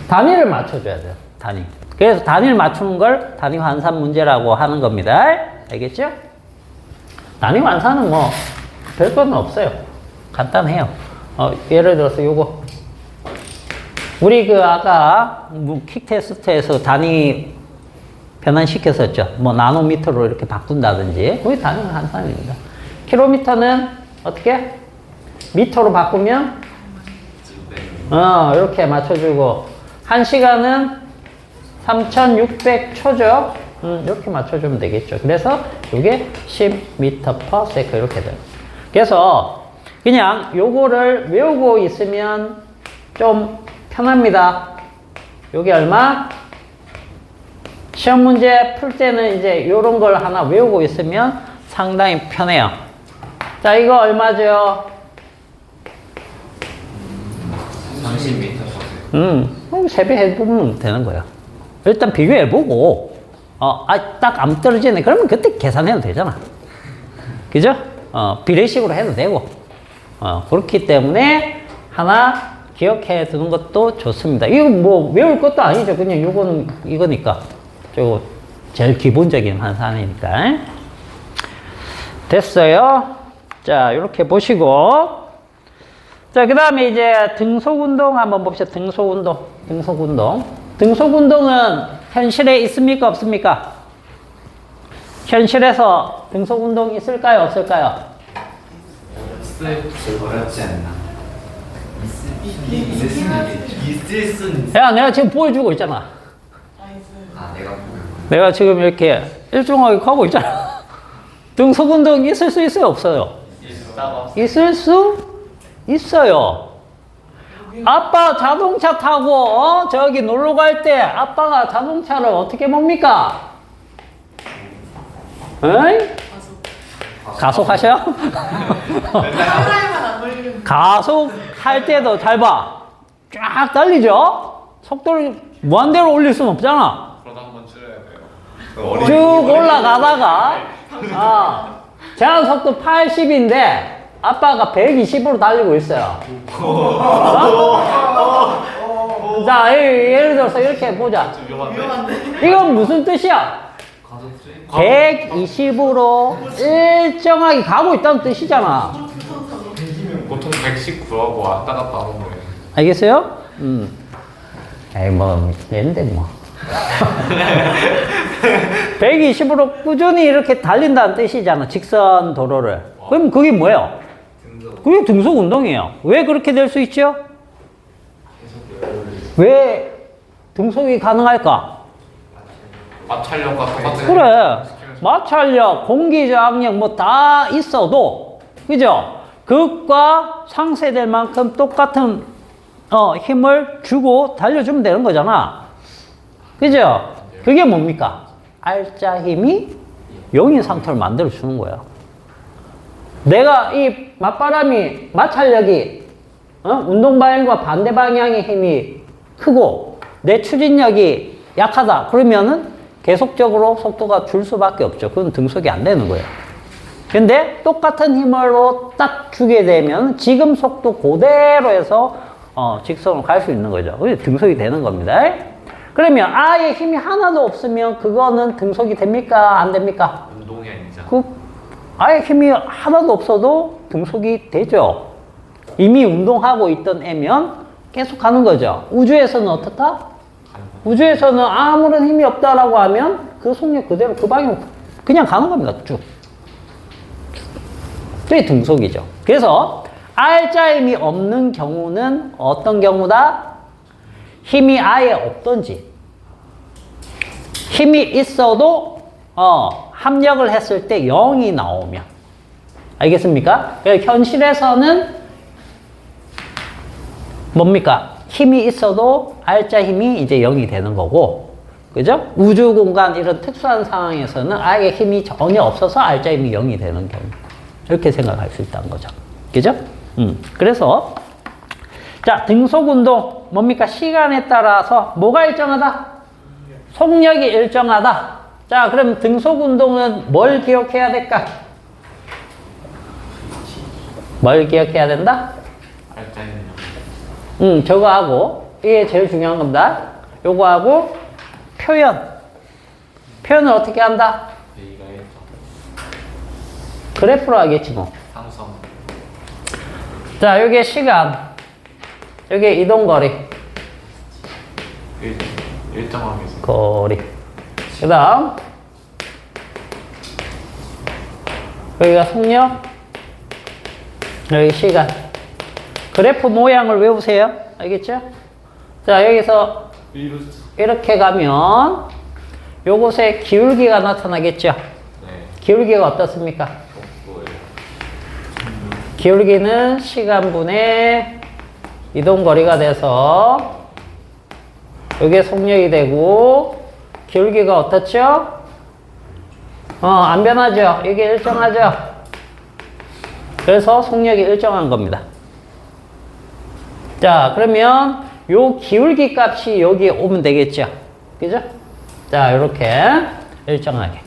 단위를 맞춰줘야 돼요. 단위. 그래서 단위를 맞추는 걸 단위 환산 문제라고 하는 겁니다. 알겠죠? 단위 환산은 뭐, 별건 없어요. 간단해요. 예를 들어서 요거. 우리 그 아까 킥 테스트에서 단위 변환시켰었죠. 뭐 나노미터로 이렇게 바꾼다든지. 그게 단위 환산입니다. 킬로미터는 어떻게? 미터로 바꾸면 이렇게 맞춰주고 1시간은 3600초죠. 이렇게 맞춰주면 되겠죠. 그래서 이게 10m/s 이렇게 돼요. 그래서 그냥 요거를 외우고 있으면 좀 편합니다. 요게 얼마? 시험 문제 풀 때는 이제 이런 걸 하나 외우고 있으면 상당히 편해요. 자, 이거 얼마죠? 30m. 그럼 세배해보면 되는 거예요. 일단 비교해보고, 딱 안 떨어지네. 그러면 그때 계산해도 되잖아. 그죠? 비례식으로 해도 되고. 그렇기 때문에 하나 기억해 두는 것도 좋습니다. 이거 뭐 외울 것도 아니죠. 그냥 이거니까. 저거 제일 기본적인 환산이니까. 됐어요. 자, 이렇게 보시고. 자, 그 다음에 이제 등속운동 한번 봅시다. 등속운동. 등속운동은 현실에 있습니까? 없습니까? 현실에서 등속운동 있을까요? 없을까요? 어렵지 않나? 있을 수는 야, 내가 지금 보여주고 있잖아. 내가 보고 내가 지금 이렇게 일정하게 가고 있잖아. 등속운동 있을 수 있어요? 없어요? 있을 수 있어요. 아빠 자동차 타고 저기 놀러 갈 때 아빠가 자동차를 어떻게 봅니까? 에이? 가속하셔? 사람만 안 걸리면 가속할 때도 잘 봐. 쫙 달리죠? 속도를 무한대로 올릴 수는 없잖아. 그러다 한번 줄여야 돼요. 쭉 올라가다가 제한 속도 80인데 아빠가 120으로 달리고 있어요. 자, 예를 들어서 이렇게 보자. 위험한데? 이건 무슨 뜻이야? 120으로 일정하게 가고 있다는 뜻이잖아. 보통 119하고 왔다 갔다 하는 거예요. 알겠어요? 에이, 뭐, 되는데, 뭐. 120으로 꾸준히 이렇게 달린다는 뜻이잖아. 직선 도로를. 그럼 그게 뭐예요? 그게 등속 운동이에요. 왜 그렇게 될 수 있죠? 왜 등속이 가능할까? 마찰력과 똑같은. 그래. 마찰력, 공기저항력 뭐 다 있어도, 그죠? 극과 상쇄될 만큼 똑같은 힘을 주고 달려주면 되는 거잖아. 그죠? 그게 뭡니까? 알짜 힘이 0인 상태를 만들어주는 거예요. 내가 이 맞바람이, 마찰력이, 운동 방향과 반대 방향의 힘이 크고, 내 추진력이 약하다. 그러면은 계속적으로 속도가 줄 수밖에 없죠. 그건 등속이 안 되는 거예요. 근데 똑같은 힘으로 딱 주게 되면 지금 속도 그대로 해서 직선으로 갈 수 있는 거죠. 그게 등속이 되는 겁니다. 그러면 아예 힘이 하나도 없으면 그거는 등속이 됩니까? 안 됩니까? 운동이 아니죠. 아예 힘이 하나도 없어도 등속이 되죠. 이미 운동하고 있던 애면 계속 가는 거죠. 우주에서는 어떻다? 우주에서는 아무런 힘이 없다라고 하면 그 속력 그대로 그 방향으로 그냥 가는 겁니다. 쭉. 그게 등속이죠. 그래서 알짜 힘이 없는 경우는 어떤 경우다? 힘이 아예 없던지, 힘이 있어도 합력을 했을 때 0이 나오면, 알겠습니까? 현실에서는 뭡니까? 힘이 있어도 알짜 힘이 이제 0이 되는 거고, 그죠? 우주 공간 이런 특수한 상황에서는 아예 힘이 전혀 없어서 알짜 힘이 0이 되는 경우. 이렇게 생각할 수 있다는 거죠. 그죠? 그래서, 자, 등속 운동, 뭡니까? 시간에 따라서 뭐가 일정하다? 속력이 일정하다. 자, 그럼 등속 운동은 뭘 기억해야 될까? 뭘 기억해야 된다? 알짜임요. 저거하고, 이게 제일 중요한 겁니다. 요거하고, 표현. 표현을 어떻게 한다? A가 1점. 그래프로 하겠지, 뭐. 상성. 자, 요게 시간. 요게 이동거리. 일정하게. 거리. 그 다음, 여기가 속력, 여기 시간. 그래프 모양을 외우세요. 알겠죠? 자, 여기서 이렇게 가면 요곳에 기울기가 나타나겠죠? 네. 기울기가 어떻습니까? 기울기는 시간분의 이동거리가 돼서 요게 속력이 되고 기울기가 어떻죠? 안 변하죠? 이게 일정하죠? 그래서 속력이 일정한 겁니다. 자, 그러면 요 기울기 값이 여기에 오면 되겠죠? 그죠? 자, 요렇게 일정하게.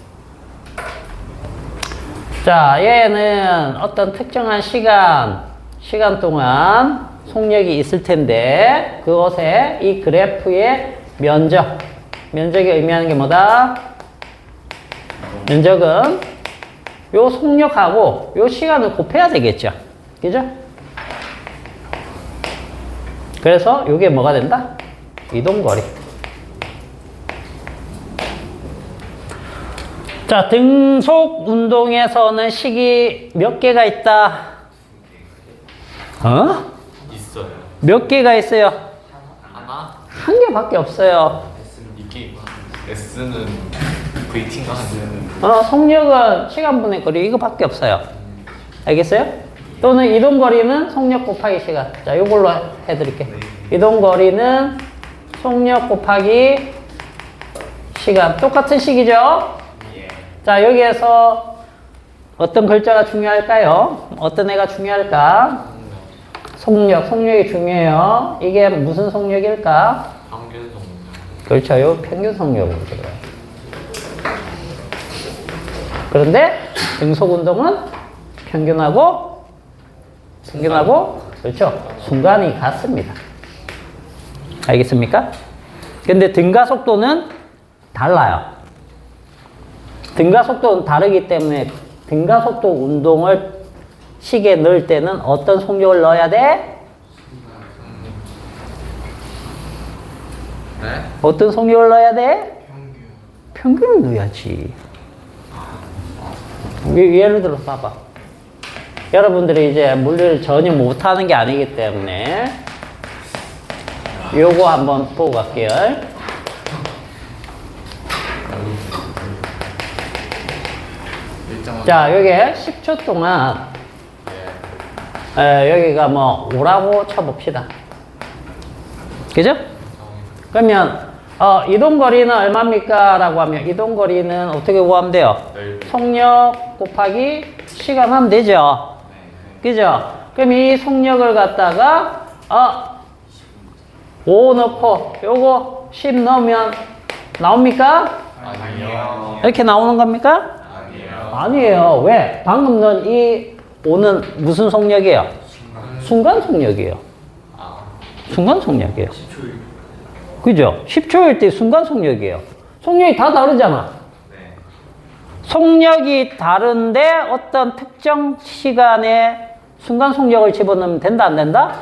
자, 얘는 어떤 특정한 시간 동안 속력이 있을 텐데, 그것에 이 그래프의 면적이 의미하는 게 뭐다? 면적은 요 속력하고 요 시간을 곱해야 되겠죠? 그죠? 그래서 요게 뭐가 된다? 이동거리. 자, 등속 운동에서는 식이 몇 개가 있다? 있어요. 몇 개가 있어요? 하나? 한 개밖에 없어요. 이게 S는 VT인가 하는. 속력은 시간분의 거리 이거밖에 없어요. 알겠어요? 또는 이동거리는 속력 곱하기 시간. 자, 요걸로 해드릴게. 이동거리는 속력 곱하기 시간. 똑같은 식이죠? 자, 여기에서 어떤 글자가 중요할까요? 어떤 애가 중요할까? 속력이 중요해요. 이게 무슨 속력일까? 평균 속력. 그렇죠. 요 평균 속력으로 들어요. 그런데 등속 운동은 평균하고 그렇죠. 순간이 같습니다. 알겠습니까? 근데 등가 속도는 달라요. 등가 속도는 다르기 때문에 등가 속도 운동을 식에 넣을 때는 어떤 속력을 넣어야 돼? 네? 어떤 속력을 넣어야 돼? 평균을 넣어야지. 예를 들어 봐봐. 여러분들이 이제 물리를 전혀 못하는 게 아니기 때문에 요거 한번 보고 갈게요. 자, 여기에 10초 동안 여기가 뭐 5라고 쳐봅시다. 그죠? 그러면 이동거리는 얼마입니까? 라고 하면 이동거리는 어떻게 구하면 돼요? 속력 곱하기 시간 하면 되죠? 그죠? 그럼 이 속력을 갖다가 5 넣고 요거 10 넣으면 나옵니까? 아니요. 이렇게 나오는 겁니까? 아니에요. 왜? 방금 넣은 이 5는 무슨 속력이에요? 순간 속력이에요. 순간 속력이에요. 그죠? 10초일 때 순간 속력이에요. 속력이 다 다르잖아. 속력이 다른데 어떤 특정 시간에 순간 속력을 집어넣으면 된다, 안 된다?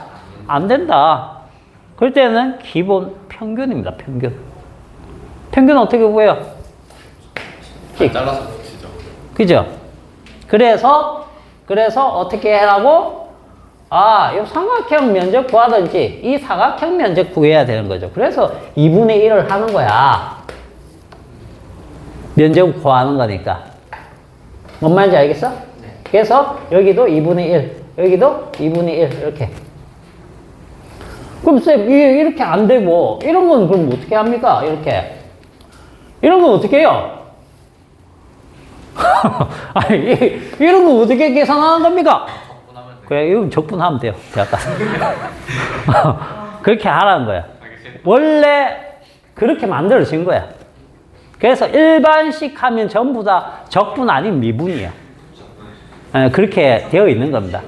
안 된다. 그럴 때는 기본 평균입니다, 평균. 평균은 어떻게 구해요? 잘라서 붙이죠. 그죠? 그래서 어떻게 하라고? 이 삼각형 면적 구하든지 이 사각형 면적 구해야 되는 거죠. 그래서 2분의 1을 하는 거야. 면적 구하는 거니까. 뭔 말인지 알겠어? 그래서 여기도 2분의 1, 여기도 2분의 1 이렇게. 그럼 쌤 이렇게 안 되고 이런 건 그럼 어떻게 합니까? 이런 건 어떻게 해요? 아니, 이런 거 어떻게 계산하는 겁니까? 그래, 이건 적분하면 돼요. 제가 그렇게 하라는 거야. 원래 그렇게 만들어진 거야. 그래서 일반식 하면 전부 다 적분 아닌 미분이에요. 그렇게 되어 있는 겁니다.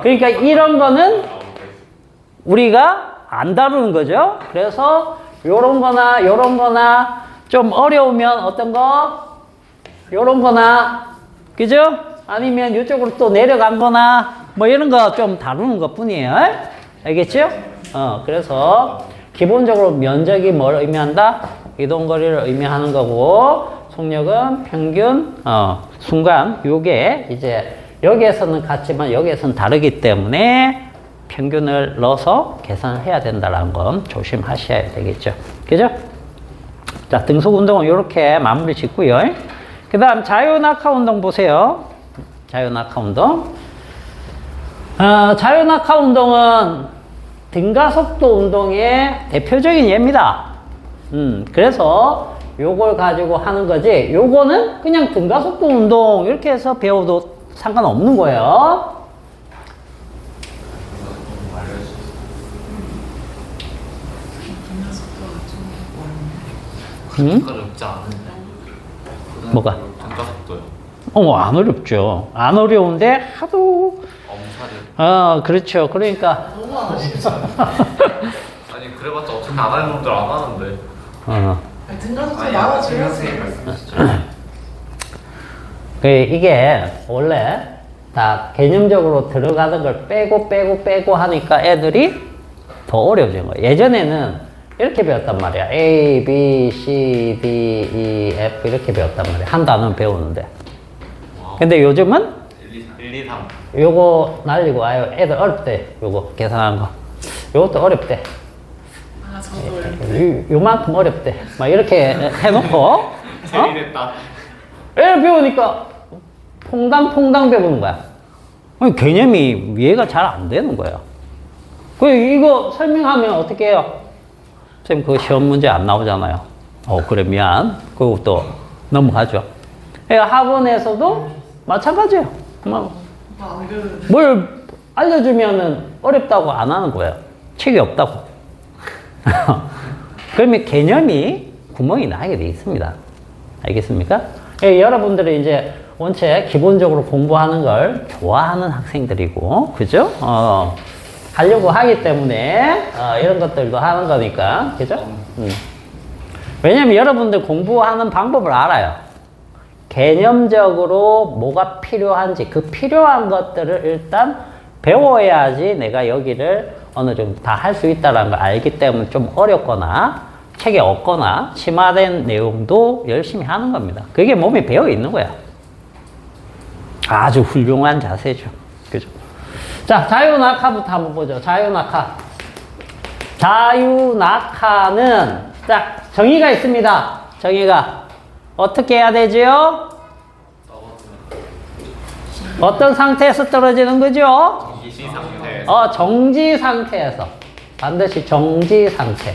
그러니까 이런 거는 우리가 안 다루는 거죠. 그래서 요런 거나 좀 어려우면 어떤 거? 요런 거나, 그죠? 아니면 이쪽으로 또 내려간 거나, 뭐 이런 거 좀 다루는 것 뿐이에요. 알겠죠? 그래서 기본적으로 면적이 뭘 의미한다? 이동거리를 의미하는 거고, 속력은 평균, 순간, 요게 이제 여기에서는 같지만 여기에서는 다르기 때문에 평균을 넣어서 계산을 해야 된다는 건 조심하셔야 되겠죠. 그죠? 자, 등속 운동은 이렇게 마무리 짓고요. 그 다음 자유낙하 운동 보세요. 자유낙하 운동. 자유낙하 운동은 등가속도 운동의 대표적인 예입니다. 그래서 요걸 가지고 하는 거지. 요거는 그냥 등가속도 운동 이렇게 해서 배워도 상관없는 거예요. 응? 어렵지 않은데. 뭐가? 등가속도요. 안 어렵죠. 안 어려운데 하도 엄살을. 그렇죠. 그러니까 너무 안 하시죠? 아니 그래봤자 어차피 안 하는 놈들 안 하는데. 등가속도 나와주면 이게 원래 다 개념적으로 들어가는 걸 빼고 하니까 애들이 더 어려워진 거예요. 예전에는 이렇게 배웠단 말이야. A, B, C, D, E, F 이렇게 배웠단 말이야. 한 단어는 배우는데. 근데 요즘은 1, 2, 3. 요거 날리고 아유 애들 어렵대. 요거 계산하는 거. 요것도 어렵대. 아 저도요. 요만큼 어렵대. 막 이렇게 해놓고 재미됐다. 애를 배우니까 퐁당 배우는 거야. 아니, 개념이 이해가 잘 안 되는 거야. 이거 설명하면 어떻게 해요? 선생님, 그거 시험 문제 안 나오잖아요. 그래, 미안. 그리고 또 넘어가죠. 학원에서도 마찬가지예요. 안 배우는데. 뭘 알려주면은 어렵다고 안 하는 거예요. 책이 없다고. 그러면 개념이 구멍이 나게 돼 있습니다. 알겠습니까? 여러분들이 이제 원체 기본적으로 공부하는 걸 좋아하는 학생들이고, 그죠? 하려고 하기 때문에, 이런 것들도 하는 거니까, 그죠? 왜냐면 여러분들 공부하는 방법을 알아요. 개념적으로 뭐가 필요한지, 그 필요한 것들을 일단 배워야지 내가 여기를 어느 정도 다 할 수 있다는 걸 알기 때문에 좀 어렵거나, 책에 없거나, 심화된 내용도 열심히 하는 겁니다. 그게 몸에 배어 있는 거야. 아주 훌륭한 자세죠. 그죠? 자, 자유낙하부터 한번 보죠. 자유낙하. 자유낙하는, 자, 정의가 있습니다. 정의가. 어떻게 해야 되죠? 어떤 상태에서 떨어지는 거죠? 정지 상태에서. 정지 상태에서. 반드시 정지 상태.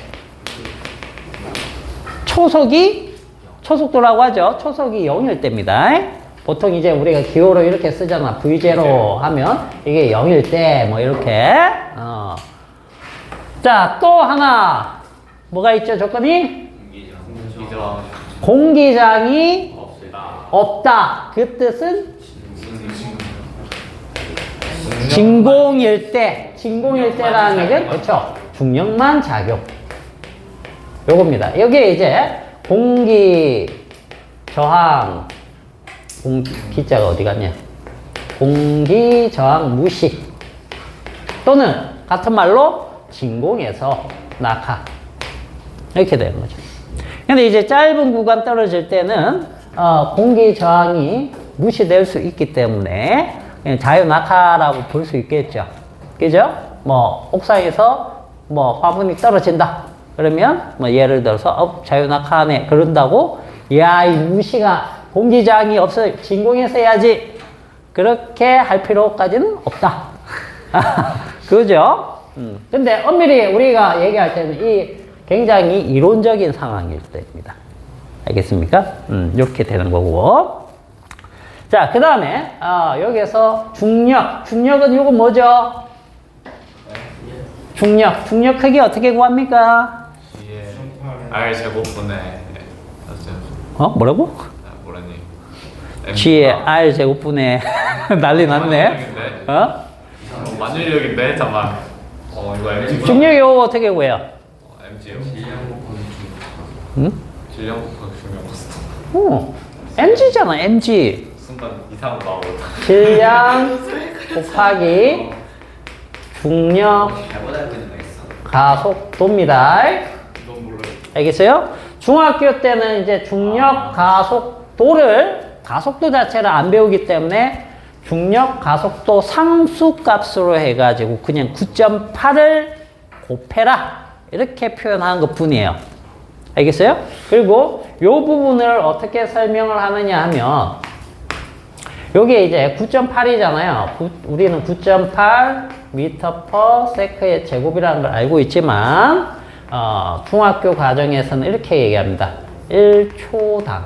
초속도라고 하죠. 초속이 0일 때입니다. 보통 이제 우리가 기호로 이렇게 쓰잖아. V0 하면 이게 0일 때, 뭐 이렇게. 자, 또 하나. 뭐가 있죠, 조건이? 공기장이 없다. 그 뜻은? 진공일 때. 진공일 때라는 얘기는, 그렇죠. 중력만 작용. 요겁니다. 여기에 이제 공기 저항, 기자가 어디 갔냐? 공기 저항 무시 또는 같은 말로 진공에서 낙하 이렇게 되는 거죠. 근데 이제 짧은 구간 떨어질 때는 공기 저항이 무시될 수 있기 때문에 그냥 자유 낙하라고 볼 수 있겠죠. 그죠? 뭐 옥상에서 뭐 화분이 떨어진다. 그러면 뭐 예를 들어서 자유 낙하하네 그런다고 야 이 무시가 공기저항이 없어 진공에서 해야지 그렇게 할 필요까지는 없다. 그죠? 근데 엄밀히 우리가 얘기할 때는 이 굉장히 이론적인 상황일 때입니다. 알겠습니까? 이렇게 되는 거고. 자, 그 다음에 여기에서 중력은 이거 뭐죠? 중력 크기 어떻게 구합니까? R 제곱분의 뭐라고? 뭐라니? G의 R 제곱분의 난리 났네. 만유력인데 잠만. 이거 MG. 중력이 이거 어떻게 구해요? MG요. 응? 질량 곱하기 중력. mg잖아, mg. 순간 이상한 거 나오고. 질량 곱하기 중력 가속도입니다. 이건 몰라요. 알겠어요? 중학교 때는 이제 중력 가속도를 가속도 자체를 안 배우기 때문에 중력 가속도 상수값으로 해가지고 그냥 9.8을 곱해라 이렇게 표현하는 것 뿐이에요. 알겠어요? 그리고 이 부분을 어떻게 설명을 하느냐 하면 요게 이제 9.8이잖아요. 우리는 9.8 미터 퍼 세크의 제곱이라는 걸 알고 있지만 중학교 과정에서는 이렇게 얘기합니다. 1초당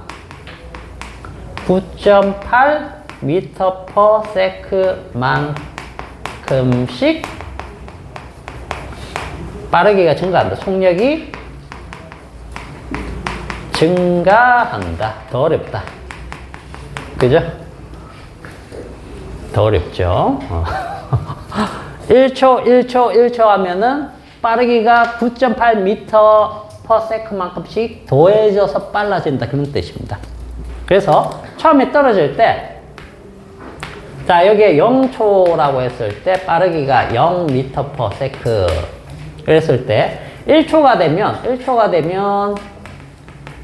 9.8m/s만큼씩 빠르기가 증가한다. 속력이 증가한다. 더 어렵다. 그죠? 더 어렵죠? 1초 하면은 빠르기가 9.8m/s만큼씩 더해져서 빨라진다. 그런 뜻입니다. 그래서 처음에 떨어질 때, 자, 여기에 0초라고 했을 때 빠르기가 0m/s. 그랬을 때 1초가 되면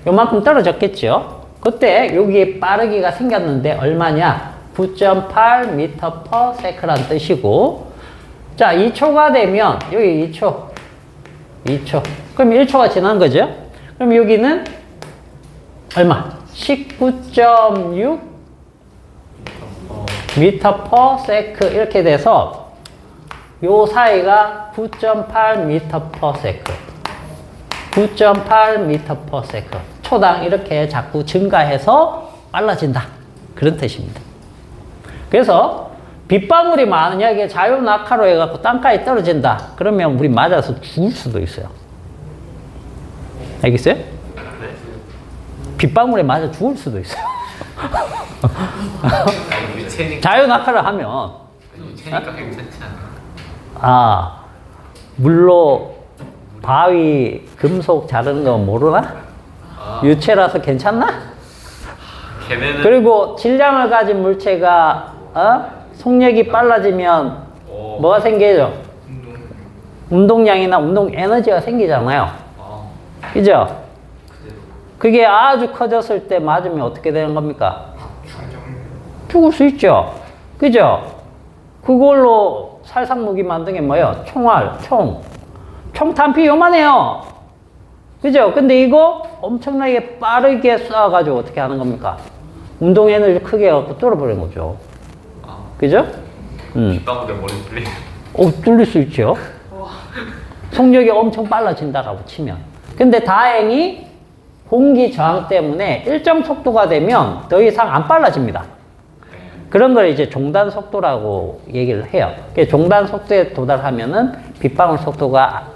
요만큼 떨어졌겠죠? 그때 여기 빠르기가 생겼는데 얼마냐? 9.8m/s라는 뜻이고, 자, 2초가 되면 여기 2초. 그럼 1초가 지난 거죠? 그럼 여기는 얼마? 19.6 m/s 이렇게 돼서 요 사이가 9.8m/s. 9.8m/s. 초당 이렇게 자꾸 증가해서 빨라진다. 그런 뜻입니다. 그래서 빗방울이 많으냐, 이게 자유낙하로 해갖고 땅가에 떨어진다. 그러면 우리 맞아서 죽을 수도 있어요. 알겠어요? 네. 빗방울에 맞아 죽을 수도 있어요. 자유낙하를 하면. 유체니까 괜찮지 않아? 아, 물로 바위 금속 자르는 거 모르나? 유체라서 괜찮나? 걔네는 그리고 질량을 가진 물체가 속력이 빨라지면 뭐가 생기죠? 운동량이나 운동 에너지가 생기잖아요. 그죠? 그게 아주 커졌을 때 맞으면 어떻게 되는 겁니까? 죽을 수 있죠. 그죠? 그걸로 살상무기 만든 게 뭐예요? 총알, 총 탄피 요만해요. 그죠? 근데 이거 엄청나게 빠르게 쏴가지고 어떻게 하는 겁니까? 운동 에너지 크게 해갖고 뚫어버리는 거죠. 그죠? 빗방울에 머리 뚫리네. 뚫릴 수 있죠. 속력이 엄청 빨라진다라고 치면. 근데 다행히 공기 저항 때문에 일정 속도가 되면 더 이상 안 빨라집니다. 그런 걸 이제 종단 속도라고 얘기를 해요. 종단 속도에 도달하면은 빗방울 속도가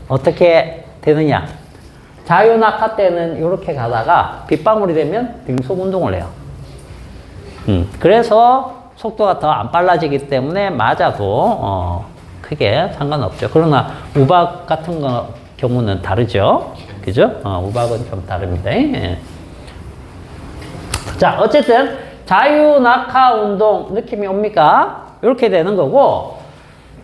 어떻게 되느냐. 자유낙하 때는 이렇게 가다가 빗방울이 되면 등속 운동을 해요. 그래서 속도가 더 안 빨라지기 때문에 맞아도 크게 상관없죠. 그러나 우박 같은 경우는 다르죠. 그죠? 우박은 좀 다릅니다. 예. 자, 어쨌든 자유낙하 운동 느낌이 옵니까? 이렇게 되는 거고,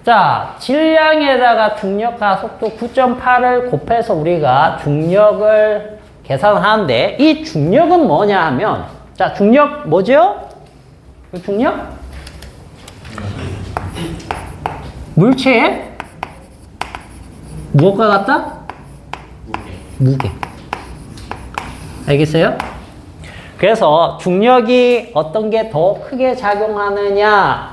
자, 질량에다가 중력과 속도 9.8을 곱해서 우리가 중력을 계산하는데, 이 중력은 뭐냐 하면, 자, 중력 뭐죠? 중력? 물체의 무엇과 같다? 무게. 알겠어요? 그래서 중력이 어떤 게 더 크게 작용하느냐,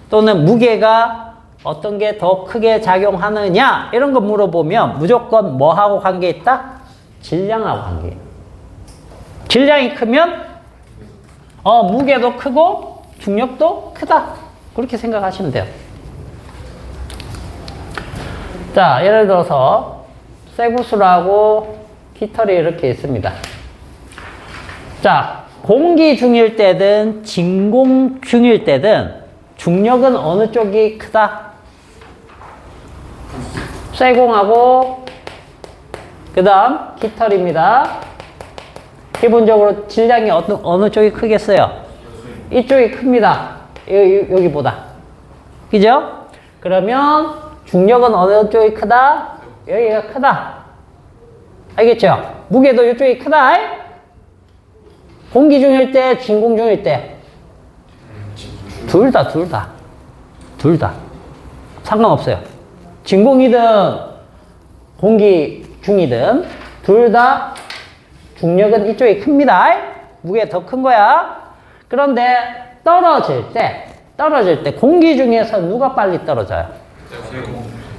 또는 무게가 어떤 게 더 크게 작용하느냐, 이런 거 물어보면 무조건 뭐하고 관계 있다? 질량하고 관계. 질량이 크면 무게도 크고 중력도 크다. 그렇게 생각하시면 돼요. 자, 예를 들어서 쇠구슬하고 깃털이 이렇게 있습니다. 자, 공기 중일 때든 진공 중일 때든 중력은 어느 쪽이 크다? 쇠공하고 그 다음 깃털입니다. 기본적으로 질량이 어느 쪽이 크겠어요? 이쪽이 큽니다. 여기보다. 그죠? 그러면 중력은 어느 쪽이 크다? 여기가 크다. 알겠죠? 무게도 이쪽이 크다. 공기 중일 때, 진공 중일 때. 둘 다. 상관없어요. 진공이든 공기 중이든 둘 다 중력은 이쪽이 큽니다. 무게 더 큰 거야. 그런데 떨어질 때 공기 중에서 누가 빨리 떨어져요?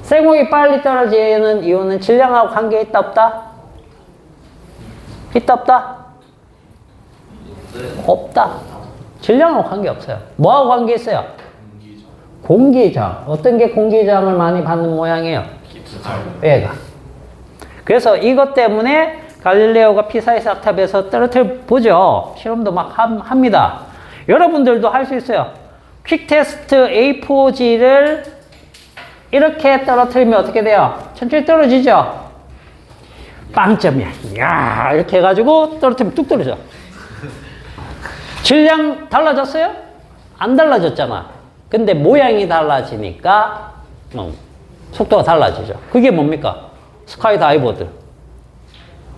쇠공이 빨리 떨어지는 이유는 질량하고 관계 있다 없다? 있다 없다? 없다. 질량하고 관계없어요. 뭐하고 관계 있어요? 공기장. 어떤 게 공기장을 많이 받는 모양이에요? 얘가. 그래서 이것 때문에 갈릴레오가 피사의 삭탑에서 떨어뜨려 보죠. 실험도 막 합니다. 여러분들도 할 수 있어요. 퀵 테스트 A4G를 이렇게 떨어뜨리면 어떻게 돼요? 천천히 떨어지죠? 빵점이야. 이야, 이렇게 해가지고 떨어뜨리면 뚝 떨어져. 질량 달라졌어요? 안 달라졌잖아. 근데 모양이 달라지니까 속도가 달라지죠. 그게 뭡니까? 스카이다이버들.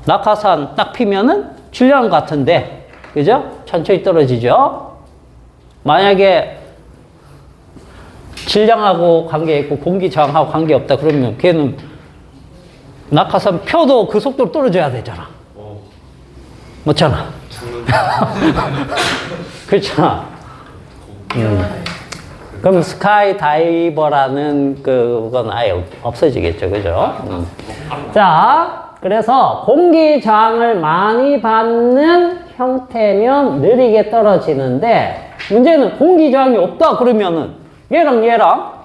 낙하산 딱 피면은 질량 같은데, 그죠? 천천히 떨어지죠? 만약에 질량하고 관계있고 공기저항하고 관계없다 그러면 걔는 낙하산 펴도 그 속도로 떨어져야 되잖아. 못잖아. 그렇잖아. 그럼 스카이 다이버라는 그건 아예 없어지겠죠. 그죠? 자, 그래서 공기 저항을 많이 받는 형태면 느리게 떨어지는데 문제는 공기 저항이 없다 그러면은 얘랑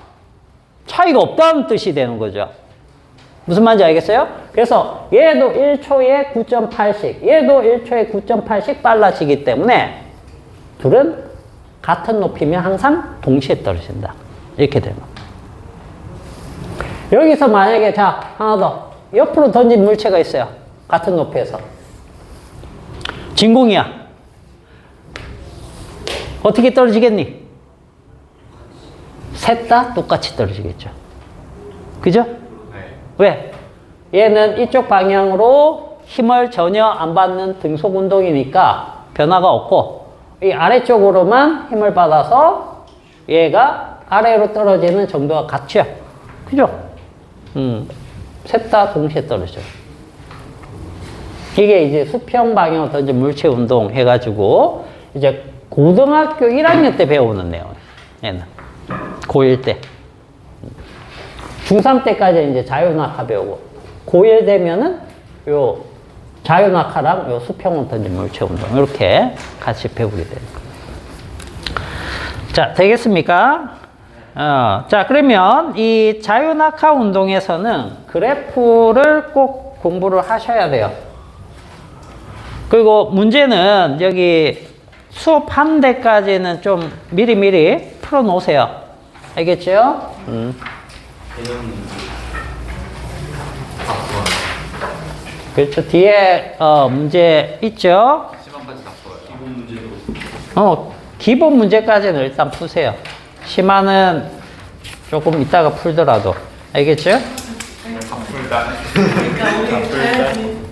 차이가 없다는 뜻이 되는 거죠. 무슨 말인지 알겠어요? 그래서 얘도 1초에 9.8씩, 얘도 1초에 9.8씩 빨라지기 때문에 둘은 같은 높이면 항상 동시에 떨어진다. 이렇게 되는 겁니다. 여기서 만약에 자, 하나 더. 옆으로 던진 물체가 있어요. 같은 높이에서. 진공이야. 어떻게 떨어지겠니? 셋 다 똑같이 떨어지겠죠. 그죠? 네. 왜? 얘는 이쪽 방향으로 힘을 전혀 안 받는 등속 운동이니까 변화가 없고 이 아래쪽으로만 힘을 받아서 얘가 아래로 떨어지는 정도가 같죠. 그죠? 셋 다 동시에 떨어져요. 이게 이제 수평 방향으로 던진 물체 운동 해가지고 이제 고등학교 1학년 때 배우는 내용이에요. 얘는 고1 때. 중3 때까지 이제 자유낙하 배우고 고1 되면은 요 자유낙하랑 요 수평으로 던진 물체 운동 이렇게 같이 배우게 돼요. 자, 되겠습니까? 자, 그러면 이 자유낙하 운동에서는 그래프를 꼭 공부를 하셔야 돼요. 그리고 문제는 여기 수업하는 데까지는 좀 미리미리 풀어 놓으세요. 알겠죠? 그렇죠. 뒤에 문제 있죠? 시간까지 다 풀어요. 기본 문제도. 기본 문제까지는 일단 푸세요. 심화는 조금 이따가 풀더라도. 알겠죠? 다 풀다. 그러니까 우리 가야지.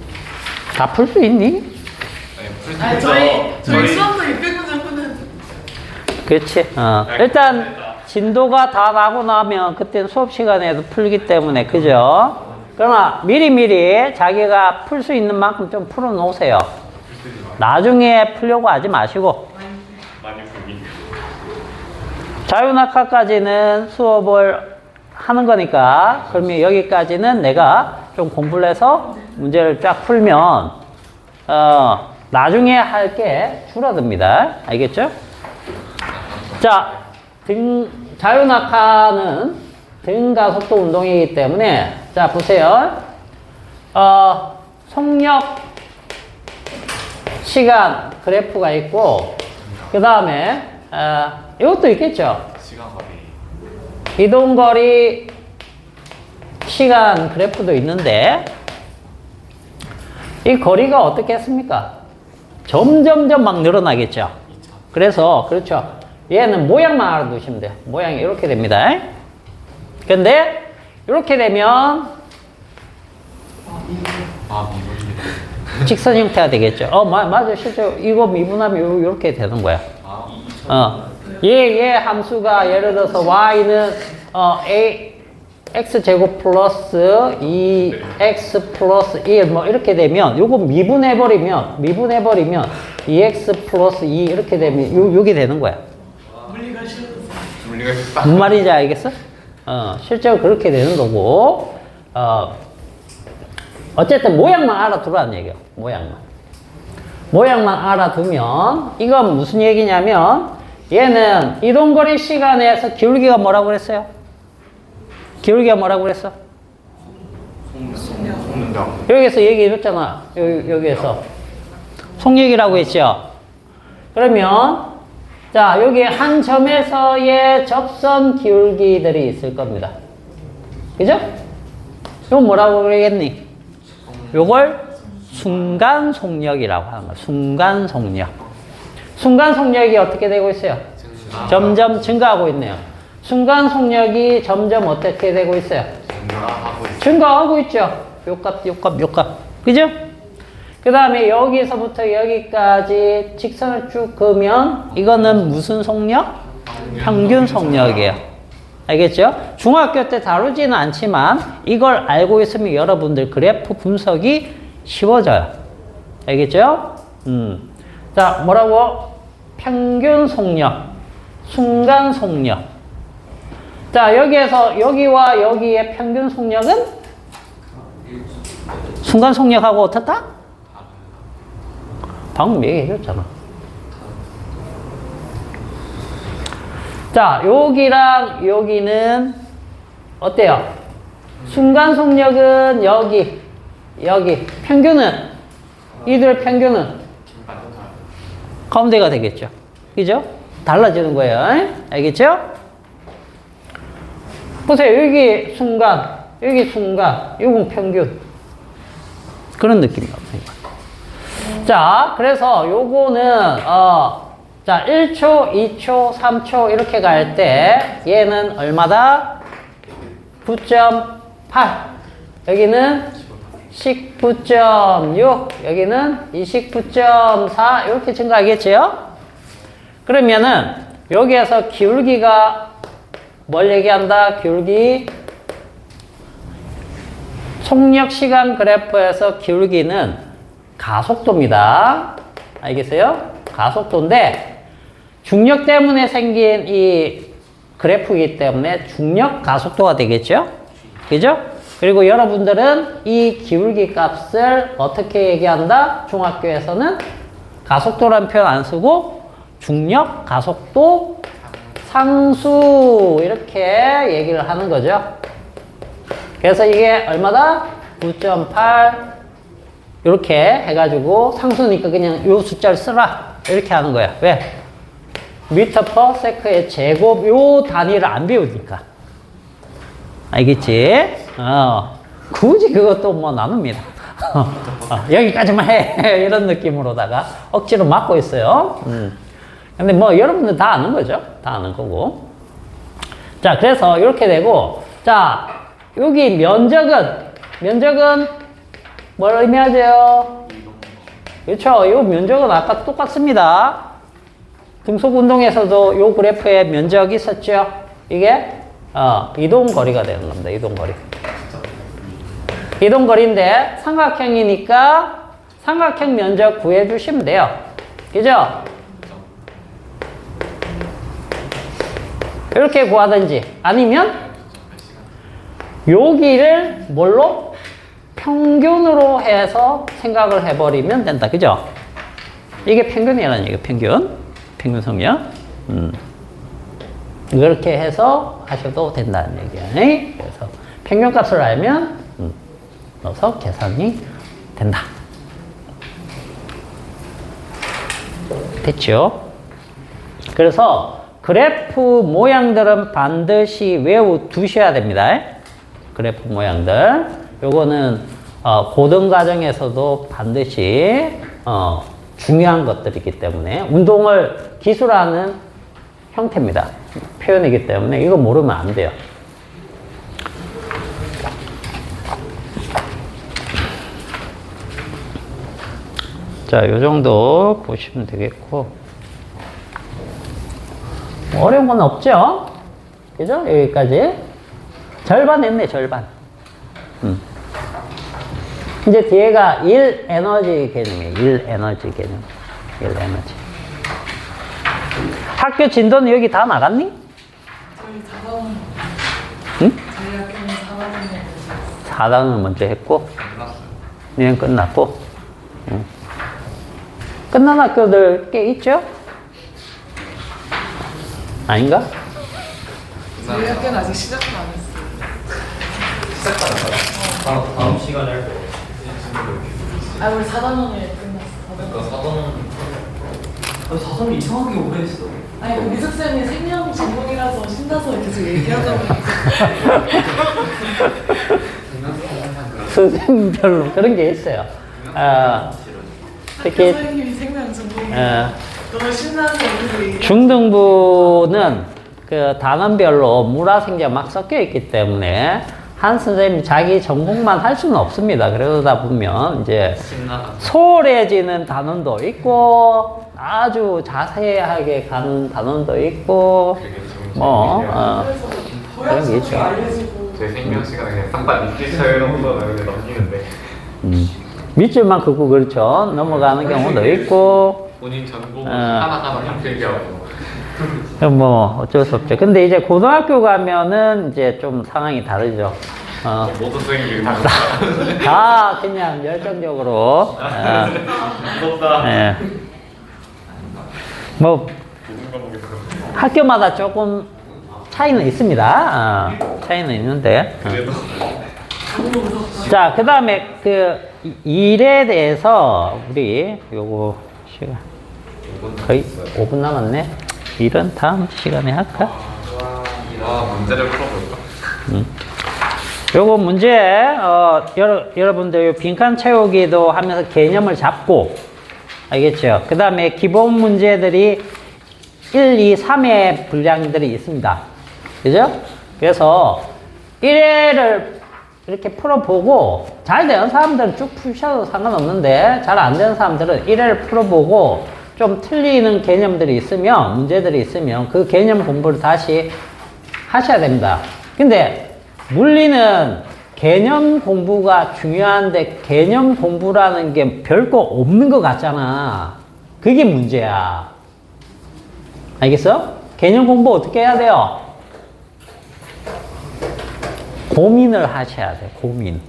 다 풀 수 있니? 아니, 풀 수 아니 있죠. 저희 수업도 600문제 푸는. 그렇지. 일단 진도가 다 나고 나면 그때는 수업 시간에도 풀기 때문에 그죠? 그러나 미리미리 자기가 풀 수 있는 만큼 좀 풀어 놓으세요. 나중에 풀려고 하지 마시고. 많이 풀기. 자유낙하까지는 수업을 하는 거니까 그러면 여기까지는 내가 좀 공부를 해서 문제를 쫙 풀면 나중에 할 게 줄어듭니다. 알겠죠? 자, 자유낙하는 등가속도 운동이기 때문에 자 보세요. 속력 시간 그래프가 있고 그 다음에 이것도 있겠죠. 시간거리. 이동거리 시간 그래프도 있는데 이 거리가 어떻게 했습니까? 점점점 막 늘어나겠죠. 그래서 그렇죠. 얘는 모양만 알아두시면 돼요. 모양이 이렇게 됩니다. 근데 이렇게 되면 미분입니다. 직선 형태가 되겠죠. 맞아. 실제 이거 미분하면 이렇게 되는 거야. 얘 함수가 예를 들어서 y는 x제곱 플러스 2x 플러스 1 뭐 이렇게 되면 요거 미분해버리면 2x 플러스 2 이렇게 되면 요게 되는 거야. 물리가 싫어서. 물리가 쉽다. 무슨 말인지 알겠어? 실제로 그렇게 되는 거고 어쨌든 모양만 알아두라는 얘기야. 모양만. 모양만 알아두면 이건 무슨 얘기냐면 얘는 이동거리 시간에서 기울기가 뭐라고 그랬어요? 기울기가 뭐라고 그랬어? 속력. 여기서 얘기해줬잖아. 여기에서 속력이라고 했죠. 그러면 자 여기 한 점에서의 접선 기울기들이 있을 겁니다. 그죠? 이건 뭐라고 그러겠니? 요걸 순간 속력이라고 하는 거야. 순간 속력. 순간 속력이 어떻게 되고 있어요? 점점 증가하고 있네요. 순간 속력이 점점 어떻게 되고 있어요? 증가하고 있죠. 요값. 그죠? 그 다음에 여기서부터 여기까지 직선을 쭉 그으면 이거는 무슨 속력? 평균 속력이에요. 알겠죠? 중학교 때 다루지는 않지만 이걸 알고 있으면 여러분들 그래프 분석이 쉬워져요. 알겠죠? 자, 뭐라고? 평균 속력, 순간 속력. 자, 여기에서 여기와 여기의 평균 속력은 순간 속력하고 어떻다? 방금 얘기해줬잖아. 자, 여기랑 여기는 어때요? 순간 속력은 여기. 평균은? 이들의 평균은? 가운데가 되겠죠. 그죠? 달라지는 거예요. 알겠죠? 보세요. 여기 순간, 이건 평균. 그런 느낌이라고 생각합니다. 자, 그래서 요거는, 자, 1초, 2초, 3초 이렇게 갈 때 얘는 얼마다? 9.8. 여기는 19.6. 여기는 29.4. 이렇게 증가하겠죠? 그러면은 여기에서 기울기가 뭘 얘기한다? 기울기. 속력 시간 그래프에서 기울기는 가속도입니다. 알겠어요? 가속도인데 중력 때문에 생긴 이 그래프이기 때문에 중력 가속도가 되겠죠? 그죠? 그리고 여러분들은 이 기울기 값을 어떻게 얘기한다? 중학교에서는 가속도라는 표현 안 쓰고 중력 가속도 상수 이렇게 얘기를 하는 거죠. 그래서 이게 얼마다? 9.8 이렇게 해가지고 상수니까 그냥 요 숫자를 쓰라 이렇게 하는 거야. 왜? 미터 퍼 세크의 제곱 요 단위를 안 배우니까. 알겠지? 굳이 그것도 뭐 나눕니다. 여기까지만 해 이런 느낌으로다가 억지로 막고 있어요. 근데 뭐 여러분들 다 아는 거죠. 다 아는 거고. 자, 그래서 이렇게 되고, 자, 여기 면적은 뭘 의미하죠? 그렇죠. 이 면적은 아까 똑같습니다. 등속 운동에서도 이 그래프에 면적이 있었죠. 이게 이동거리가 되는 겁니다. 이동거리인데 삼각형이니까 삼각형 면적 구해주시면 돼요. 그죠? 이렇게 구하든지 아니면 여기를 뭘로? 평균으로 해서 생각을 해버리면 된다. 그죠? 이게 평균이라는 얘기예요. 평균 속력. 이렇게 해서 하셔도 된다는 얘기예요. 그래서 평균값을 알면 넣어서 계산이 된다. 됐죠? 그래서 그래프 모양들은 반드시 외워두셔야 됩니다. 그래프 모양들. 요거는 고등과정에서도 반드시 중요한 것들이기 때문에 운동을 기술하는 형태입니다. 표현이기 때문에 이거 모르면 안 돼요. 자, 요 정도 보시면 되겠고. 어려운 건 없죠? 그죠? 여기까지. 절반 했네, 절반. 이제 뒤에가 일 에너지 개념이에요. 일 에너지 개념. 학교 진도는 여기 다 나갔니? 저희 4단. 응? 저희 학교는 4단을 4단은 먼저 했고, 얘는 끝났고. 끝난 학교들 꽤 있죠? 아닌가? 저희 학교는 아직 시작은 안 했어요. 다음 시간에 할 거예요. 아 우리 4단원에 끝났어. 그러니까 사전은 사선이 이상하게 오래 했어. 아니 그 미숙쌤이 생명 전공이라서 신나서 계속 얘기하다 보니까 선생님별로 그런 게 있어요. 특히 선생님이 생명 전공이 어, 너무 신나서 계속 얘기. 중등부는 그 단원별로 물화생제가 막 섞여 있기 때문에 한 선생님이 자기 전공만 할 수는 없습니다. 그러다 보면 이제 신나가 소홀해지는 단원도 있고 아주 자세하게 가는 단원도 있고 뭐 그래서 그런 게 있죠. 도약성이 알려지고 제 생명 시간에 그냥 싹다 밑에 쳐놓고 그냥 넘기는데 밑줄만 긋고 그렇죠. 넘어가는 경우도 있고 본인 전공 어. 하나하나 필기하고 뭐 어쩔 수 없죠. 근데 이제 고등학교 가면은 이제 좀 상황이 다르죠. 모든 선생님들이 다 다 그냥 열정적으로 무섭다. 예. 뭐 학교마다 조금 차이는 있습니다. 차이는 있는데. 그래도 자, 그 다음에 그 일에 대해서 우리 요거 시간 거의 5분 남았네. 일은 다음 시간에 할까? 문제를 풀어볼까? 요거 문제, 여러분들 요 빈칸 채우기도 하면서 개념을 잡고, 알겠죠? 그 다음에 기본 문제들이 1, 2, 3의 분량들이 있습니다. 그죠? 그래서 1회를 이렇게 풀어보고, 잘 되는 사람들은 쭉 푸셔도 상관없는데, 잘 안 되는 사람들은 1회를 풀어보고, 좀 틀리는 개념들이 있으면, 문제들이 있으면, 그 개념 공부를 다시 하셔야 됩니다. 근데, 물리는 개념 공부가 중요한데 개념 공부라는 게 별거 없는 것 같잖아. 그게 문제야. 알겠어? 개념 공부 어떻게 해야 돼요? 고민을 하셔야 돼. 고민.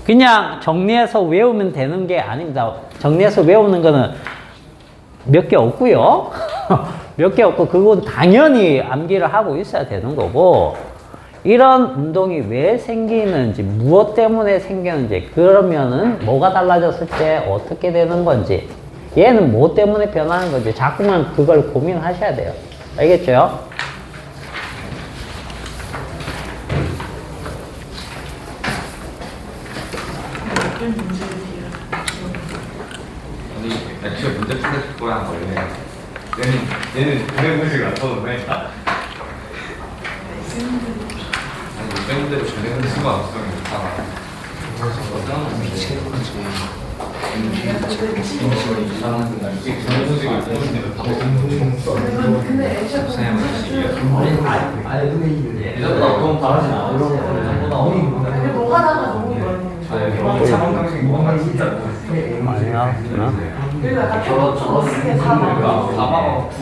그냥 정리해서 외우면 되는 게 아닙니다. 정리해서 외우는 거는 몇 개 없고요. 몇 개 없고 그건 당연히 암기를 하고 있어야 되는 거고, 이런 운동이 왜 생기는지, 무엇 때문에 생기는지, 그러면은 뭐가 달라졌을 때 어떻게 되는 건지, 얘는 뭐 때문에 변하는 건지 자꾸만 그걸 고민하셔야 돼요. 알겠죠? 아니, 애초에 문제 풀을 거야 원래. 얘는 그런 문제가 안 터졌네. 아니, 쌤대로 전해는 수가 없어. 근데 애초에 너무 다르진 않아. 근데 뭐 하다가 너무 많이 많이 나왔구나. 그리고 약간 저렇게 사막